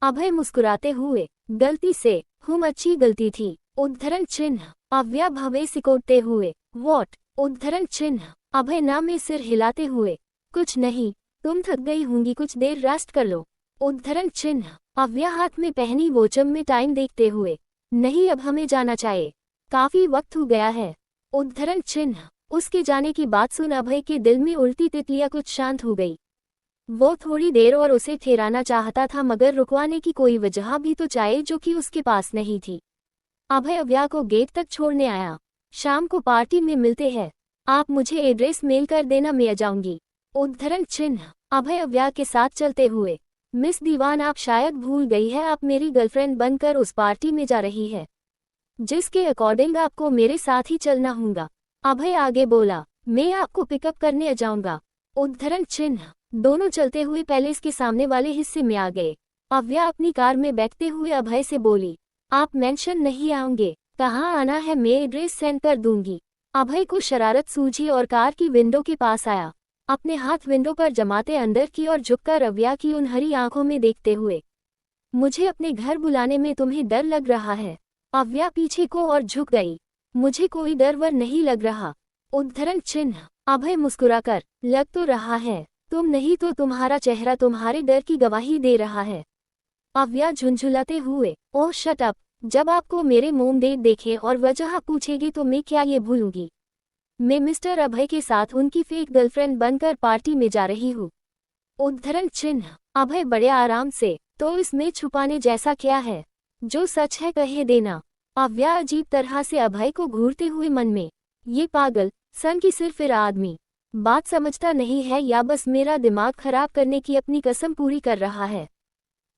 अभय मुस्कुराते हुए, गलती से, अच्छी गलती थी। उद्धरण चिन्ह। अव्या भवे सिकोड़ते हुए, वॉट? उद्धरण चिन्ह। अभय नाम में सिर हिलाते हुए, कुछ नहीं, तुम थक गई होंगी, कुछ देर रेस्ट कर लो। उद्धरण चिन्ह। अव्या हाथ में पहनी वॉचम में टाइम देखते हुए, नहीं अब हमें जाना चाहिए, काफी वक्त हो गया है। उद्धरण चिन्ह। उसके जाने की बात सुन अभय के दिल में उल्टी तितलियां कुछ शांत हो गई। वो थोड़ी देर और उसे ठहराना चाहता था मगर रुकवाने की कोई वजह भी तो चाहिए जो कि उसके पास नहीं थी। अभय अव्या को गेट तक छोड़ने आया। शाम को पार्टी में मिलते हैं, आप मुझे एड्रेस मेल कर देना, मैं जाऊंगी। उद्धरण चिन्ह। अभय अव्या के साथ चलते हुए, मिस दीवान आप शायद भूल गई है, आप मेरी गर्लफ्रेंड बनकर उस पार्टी में जा रही है, जिसके अकॉर्डिंग आपको मेरे साथ ही चलना होगा। अभय आगे बोला, मैं आपको पिकअप करने जाऊंगा। उद्धरण चिन्ह। दोनों चलते हुए पैलेस के सामने वाले हिस्से में आ गए। अव्या अपनी कार में बैठते हुए अभय से बोली, आप मेंशन नहीं आएंगे, कहाँ आना है, मैं एड्रेस सेंड कर दूंगी। अभय को शरारत सूझी और कार की विंडो के पास आया। अपने हाथ विंडो पर जमाते अंदर की और झुककर अव्या की उन हरी आंखों में देखते हुए, मुझे अपने घर बुलाने में तुम्हें डर लग रहा है। अव्या पीछे को और झुक गई। मुझे कोई डर वर नहीं लग रहा। उद्धरण चिन्ह। अभय मुस्कुराकर, लग तो रहा है, तुम नहीं तो तुम्हारा चेहरा तुम्हारे डर की गवाही दे रहा है। अव्या झुंझुलाते हुए, ओह शट अप, जब आपको मेरे मुंह देखे और वजह पूछेगी तो मैं क्या ये भूलूंगी। मैं मिस्टर अभय के साथ उनकी फेक गर्लफ्रेंड बनकर पार्टी में जा रही हूँ। उद्धरण चिन्ह। अभय बड़े आराम से, तो इसमें छुपाने जैसा क्या है, जो सच है कहे देना। अव्या अजीब तरह से अभय को घूरते हुए मन में, ये पागल सन की सिर्फ फिर आदमी बात समझता नहीं है या बस मेरा दिमाग खराब करने की अपनी कसम पूरी कर रहा है।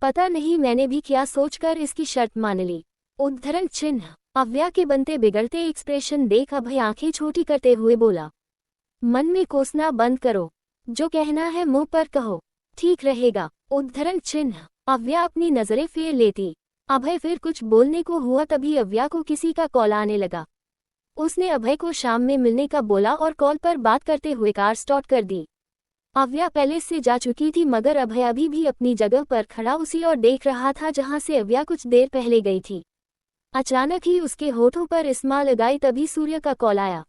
पता नहीं मैंने भी क्या सोचकर इसकी शर्त मान ली। उद्धरण चिन्ह। अव्या के बनते बिगड़ते एक्सप्रेशन देख अभय आंखें छोटी करते हुए बोला, मन में कोसना बंद करो, जो कहना है मुंह पर कहो, ठीक रहेगा। उद्धरण चिन्ह। अव्या अपनी नजरें फेर लेती। अभय फिर कुछ बोलने को हुआ तभी अव्या को किसी का कॉल आने लगा। उसने अभय को शाम में मिलने का बोला और कॉल पर बात करते हुए कार स्टार्ट कर दी। अव्या पैलेस से जा चुकी थी मगर अभय अभी भी अपनी जगह पर खड़ा उसी और देख रहा था जहां से अव्या कुछ देर पहले गई थी। अचानक ही उसके होठों पर इस्मा लगाई तभी सूर्य का कॉल आया।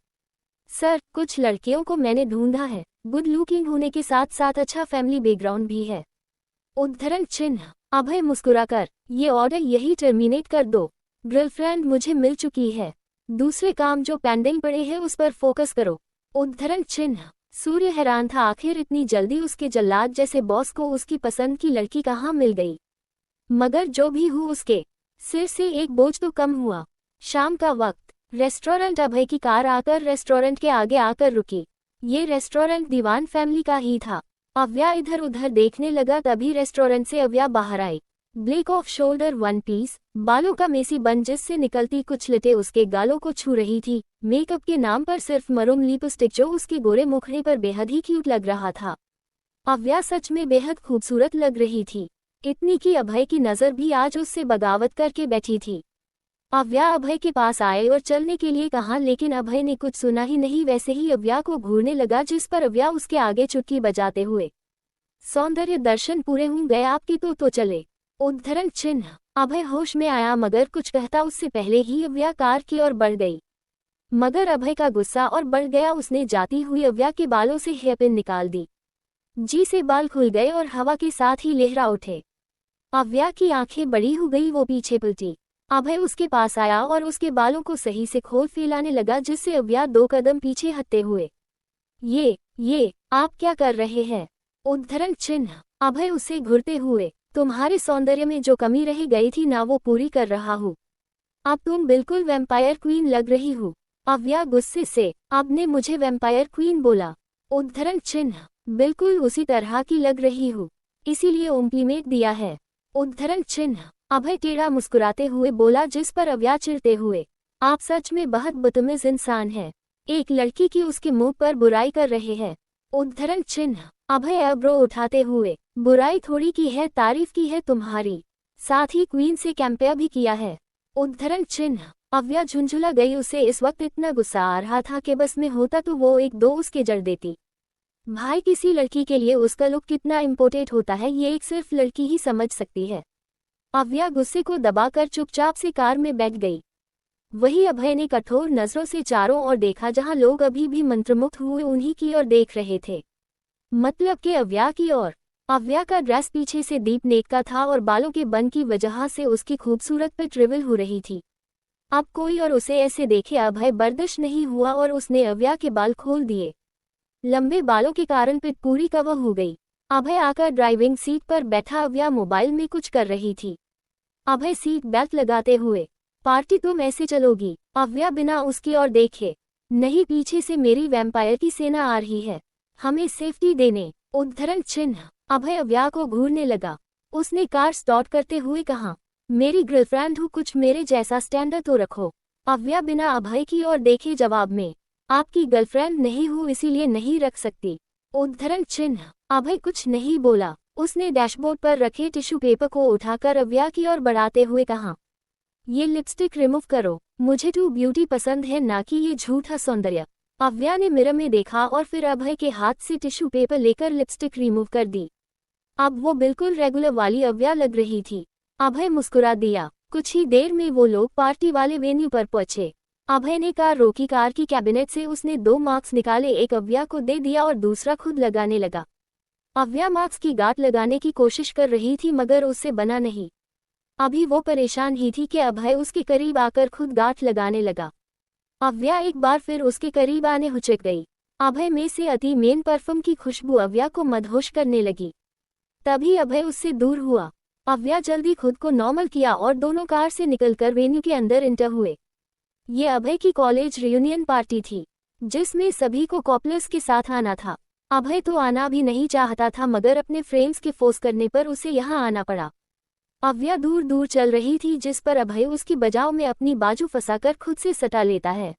सर, कुछ लड़कियों को मैंने ढूंढा है, गुड लुकिंग होने के साथ साथ अच्छा फैमिली बैकग्राउंड भी है। उद्धरण चिन्ह। अभय मुस्कुराकर, ये ऑर्डर यही टर्मिनेट कर दो, गर्लफ्रेंड मुझे मिल चुकी है, दूसरे काम जो पेंडिंग पड़े हैं उस पर फोकस करो। उद्धरण चिन्ह। सूर्य हैरान था, आखिर इतनी जल्दी उसके जल्लाद जैसे बॉस को उसकी पसंद की लड़की कहाँ मिल गई। मगर जो भी हो उसके सिर से एक बोझ तो कम हुआ। शाम का वक्त, रेस्टोरेंट। अभय की कार आकर रेस्टोरेंट के आगे आकर रुकी। ये रेस्टोरेंट दीवान फैमिली का ही था। अव्या इधर उधर देखने लगा तभी रेस्टोरेंट से अव्या बाहर आई। Black off shoulder one piece, बालों का मेसी बन जिससे निकलती कुछ लटे उसके गालों को छू रही थी। मेकअप के नाम पर सिर्फ मरून लिपस्टिक जो उसके गोरे मुखड़े पर बेहद ही क्यूट लग रहा था। अव्या सच में बेहद खूबसूरत लग रही थी, इतनी कि अभय की नज़र भी आज उससे बगावत करके बैठी थी। अव्या अभय के पास आए और चलने के लिए कहा लेकिन अभय ने कुछ सुना ही नहीं। वैसे ही अव्या को घूरने लगा जिस पर अव्या उसके आगे चुटकी बजाते हुए, सौंदर्य दर्शन पूरे हो गए आपके तो चले। उद्धरण चिन्ह। अभय होश में आया मगर कुछ कहता उससे पहले ही अव्या कार की ओर बढ़ गई। मगर अभय का गुस्सा और बढ़ गया। उसने जाती हुई अव्या के बालों से हेयरपिन निकाल दी। जी से बाल खुल गए और हवा के साथ ही लहरा उठे। अव्या की आंखें बड़ी हो गई, वो पीछे पलटी। अभय उसके पास आया और उसके बालों को सही से खोल फैलाने लगा जिससे अव्या 2 कदम पीछे हटते हुए, ये आप क्या कर रहे हैं। उद्धरण चिन्ह। अभय उसे घूरते हुए, तुम्हारे सौंदर्य में जो कमी रह गई थी ना वो पूरी कर रहा हूँ, अब तुम बिल्कुल वैम्पायर क्वीन लग रही हो। अव्या गुस्से से, अब ने मुझे वैम्पायर क्वीन बोला। उद्धरण चिन्ह। बिल्कुल उसी तरह की लग रही हूँ, इसीलिए कॉम्प्लीमेंट दिया है। उद्धरण चिन्ह। अभय टेढ़ा मुस्कुराते हुए बोला जिस पर अव्या चिढ़ते हुए, आप सच में बहुत बदतमीज इंसान हैं, एक लड़की की उसके मुंह पर बुराई कर रहे हैं। उद्धरण चिन्ह। अभय एब्रो उठाते हुए, बुराई थोड़ी की है, तारीफ की है तुम्हारी, साथ ही क्वीन से कंपेयर भी किया है। उद्धरण चिन्ह। अव्या झुंझुला गई। उसे इस वक्त इतना गुस्सा आ रहा था कि बस में होता तो वो एक दो उसके जड़ देती। भाई, किसी लड़की के लिए उसका लुक कितना इम्पोर्टेंट होता है ये एक सिर्फ लड़की ही समझ सकती है। अव्या गुस्से को दबाकर चुपचाप से कार में बैठ गई। वही अभय ने कठोर नजरों से चारों ओर देखा जहां लोग अभी भी मंत्रमुग्ध हुए उन्हीं की ओर देख रहे थे, मतलब कि अव्या की ओर। अव्या का ड्रेस पीछे से डीप नेक का था और बालों के बन की वजह से उसकी खूबसूरत पे ट्रिवल हो रही थी। अब कोई और उसे ऐसे देखे अभय बर्दाश्त नहीं हुआ और उसने अव्या के बाल खोल दिए। लंबे बालों के कारण पिट पूरी कवर हो गई। अभय आकर ड्राइविंग सीट पर बैठा। अव्या मोबाइल में कुछ कर रही थी। अभय सीट बेल्ट लगाते हुए, पार्टी तुम ऐसे चलोगी? अव्या बिना उसकी ओर देखे, नहीं पीछे से मेरी वैम्पायर की सेना आ रही है, हमें सेफ्टी देने। उद्धरण चिन्ह। अभय अव्या को घूरने लगा। उसने कार स्टार्ट करते हुए कहा, मेरी गर्लफ्रेंड हूँ, कुछ मेरे जैसा स्टैंडर्ड तो रखो। अव्या बिना अभय की ओर देखे जवाब में, आपकी गर्लफ्रेंड नहीं हूँ इसीलिए नहीं रख सकती। उद्धरण चिन्ह। अभय कुछ नहीं बोला। उसने डैशबोर्ड पर रखे टिश्यू पेपर को उठाकर अव्या की ओर बढ़ाते हुए कहा, ये लिपस्टिक रिमूव करो, मुझे टू ब्यूटी पसंद है ना कि ये झूठा सौंदर्य। अव्या ने मिरर में देखा और फिर अभय के हाथ से टिश्यू पेपर लेकर लिपस्टिक रिमूव कर दी। अब वो बिल्कुल रेगुलर वाली अव्या लग रही थी। अभय मुस्कुरा दिया। कुछ ही देर में वो लोग पार्टी वाले वेन्यू पर पहुंचे। अभय ने कार रोकी। कार की कैबिनेट से उसने 2 मार्क्स निकाले, एक अव्या को दे दिया और दूसरा खुद लगाने लगा। अव्या मार्क्स की गांठ लगाने की कोशिश कर रही थी मगर उससे बना नहीं। अभी वो परेशान ही थी कि अभय उसके करीब आकर खुद गांठ लगाने लगा। अव्या एक बार फिर उसके करीब आने हुचक गई। अभय में से अति मेन परफ्यूम की खुशबू अव्या को मदहोश करने लगी। तभी अभय उससे दूर हुआ। अव्या जल्दी खुद को नॉर्मल किया और दोनों कार से निकलकर वेन्यू के अंदर एंटर हुए। ये अभय की कॉलेज रियूनियन पार्टी थी, जिसमें सभी को कॉपलर्स के साथ आना था। अभय तो आना भी नहीं चाहता था मगर अपने फ्रेंड्स के फोर्स करने पर उसे यहाँ आना पड़ा। अव्या दूर दूर चल रही थी, जिस पर अभय उसकी बजाव में अपनी बाजू फंसाकर खुद से सटा लेता है।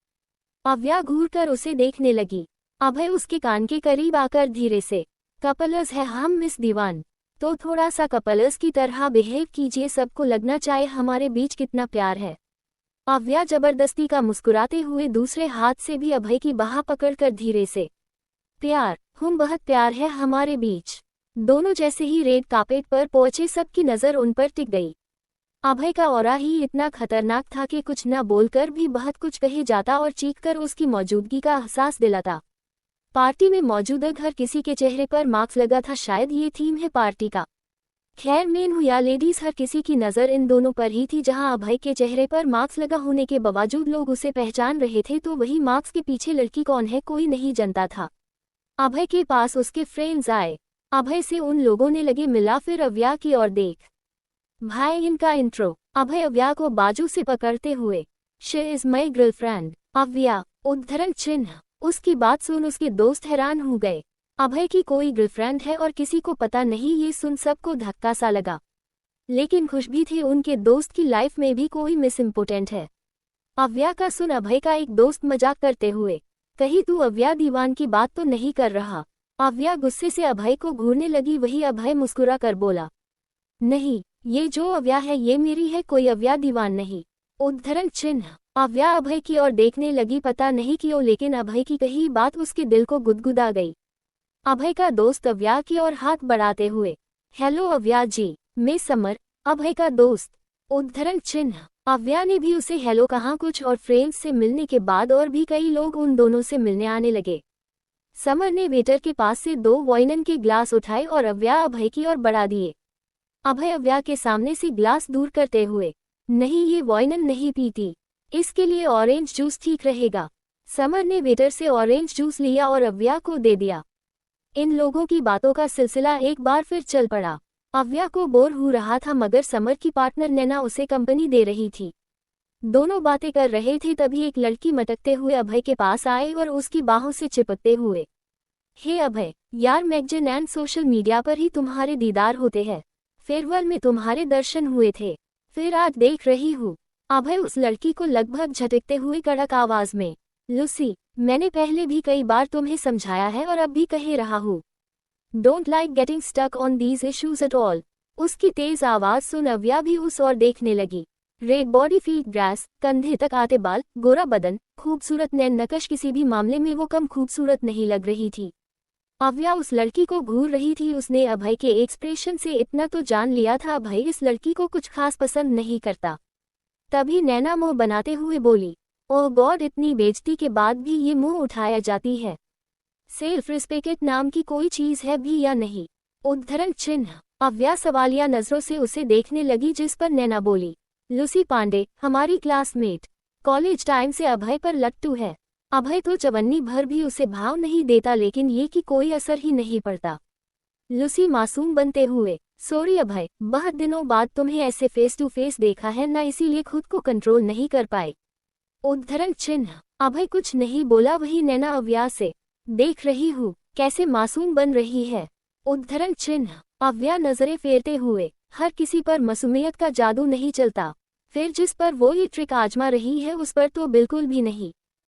अव्या घूरकर उसे देखने लगी। अभय उसके कान के करीब आकर धीरे से, कपल्स है हम मिस दीवान, तो थोड़ा सा कपल्स की तरह बिहेव कीजिए, सबको लगना चाहे हमारे बीच कितना प्यार है। अव्या जबरदस्ती का मुस्कुराते हुए दूसरे हाथ से भी अभय की बाह पकड़कर धीरे से, प्यार, हम बहुत प्यार है हमारे बीच। दोनों जैसे ही रेड कार्पेट पर पहुंचे सबकी नज़र उन पर टिक गई। अभय का ऑरा ही इतना खतरनाक था कि कुछ न बोलकर भी बहुत कुछ कहे जाता और चीखकर उसकी मौजूदगी का एहसास दिलाता। पार्टी में मौजूद हर किसी के चेहरे पर मार्क्स लगा था, शायद ये थीम है पार्टी का। खैर मेन हो या लेडीज, हर किसी की नज़र इन दोनों पर ही थी। जहां अभय के चेहरे पर मार्क्स लगा होने के बावजूद लोग उसे पहचान रहे थे, तो वही मार्क्स के पीछे लड़की कौन है कोई नहीं जानता था। अभय के पास उसके फ्रेंड्स आए। अभय से उन लोगों ने लगे मिला, फिर अव्या की ओर देख, भाई इनका इंट्रो। अभय अव्या को बाजू से पकड़ते हुए, शी इज माई गर्लफ्रेंड। अव्या। उद्धरण चिन्ह। उसकी बात सुन उसके दोस्त हैरान हो गए। अभय की कोई गर्लफ्रेंड है और किसी को पता नहीं, ये सुन सबको धक्का सा लगा। लेकिन खुश भी थे, उनके दोस्त की लाइफ में भी कोई मिस इम्पोर्टेंट है। अव्या का सुन अभय का एक दोस्त मजाक करते हुए, कहीं तू अव्या दीवान की बात तो नहीं कर रहा? अव्या गुस्से से अभय को घूरने लगी। वही अभय मुस्कुरा कर बोला, नहीं, ये जो अव्या है ये मेरी है, कोई अव्या दीवान नहीं। उद्धरण चिन्ह। अव्या अभय की ओर देखने लगी, पता नहीं क्यों लेकिन अभय की कही बात उसके दिल को गुदगुदा गई। अभय का दोस्त अव्या की ओर हाथ बढ़ाते हुए, हेलो अव्या जी, मैं समर, अभय का दोस्त। उद्धरण चिन्ह। अव्या ने भी उसे हेलो कहा। कुछ और फ्रेंड्स से मिलने के बाद और भी कई लोग उन दोनों से मिलने आने लगे। समर ने वेटर के पास से 2 वाइन के ग्लास उठाए और अव्या अभय की ओर बढ़ा दिए। अभय अव्या के सामने से ग्लास दूर करते हुए, नहीं ये वाइन नहीं पीती, इसके लिए ऑरेंज जूस ठीक रहेगा। समर ने वेटर से ऑरेंज जूस लिया और अव्या को दे दिया। इन लोगों की बातों का सिलसिला एक बार फिर चल पड़ा। अव्या को बोर हो रहा था मगर समर की पार्टनर नैना उसे कंपनी दे रही थी। दोनों बातें कर रहे थे, तभी एक लड़की मटकते हुए अभय के पास आए और उसकी बाहों से चिपकते हुए, हे अभय, यार मैगजीन एंड सोशल मीडिया पर ही तुम्हारे दीदार होते हैं, फेयरवेल में तुम्हारे दर्शन हुए थे, फिर आज देख रही हूँ। अभय उस लड़की को लगभग झटकते हुए कड़क आवाज में, लूसी, मैंने पहले भी कई बार तुम्हें समझाया है और अब भी कह रहा हूँ, don't like getting stuck on these issues at all. उसकी तेज आवाज सुन अव्या भी उस ओर देखने लगी। रेड बॉडी, फीट ग्रास, कंधे तक आते बाल, गोरा बदन, खूबसूरत नैन नकश, किसी भी मामले में वो कम खूबसूरत नहीं लग रही थी। अव्या उस लड़की को घूर रही थी। उसने अभय के एक्सप्रेशन से इतना तो जान लिया था, अभय इस लड़की को कुछ खास पसंद नहीं करता। तभी नैना मुंह बनाते हुए बोली, ओह गॉड, इतनी बेइज्जती के बाद भी ये मुंह उठाया जाती है। सेल्फ रिस्पेक्ट नाम की कोई चीज है भी या नहीं? उद्धरण चिन्ह। अव्या सवालिया नजरों से उसे देखने लगी, जिस पर नैना बोली, लूसी पांडे, हमारी क्लासमेट, कॉलेज टाइम से अभय पर लट्टू है। अभय तो चवन्नी भर भी उसे भाव नहीं देता, लेकिन ये कि कोई असर ही नहीं पड़ता। लूसी मासूम बनते हुए, सॉरी अभय, बहुत दिनों बाद तुम्हें ऐसे फेस टू फेस देखा है ना, इसीलिए खुद को कंट्रोल नहीं कर पाए। उद्धरण चिन्ह। अभय कुछ नहीं बोला, वही नैना अव्या से देख रही हूँ कैसे मासूम बन रही है। उद्धरण चिन्ह। अव्या नजरें फेरते हुए, हर किसी पर मासूमियत का जादू नहीं चलता, फिर जिस पर वो ये ट्रिक आजमा रही है उस पर तो बिल्कुल भी नहीं।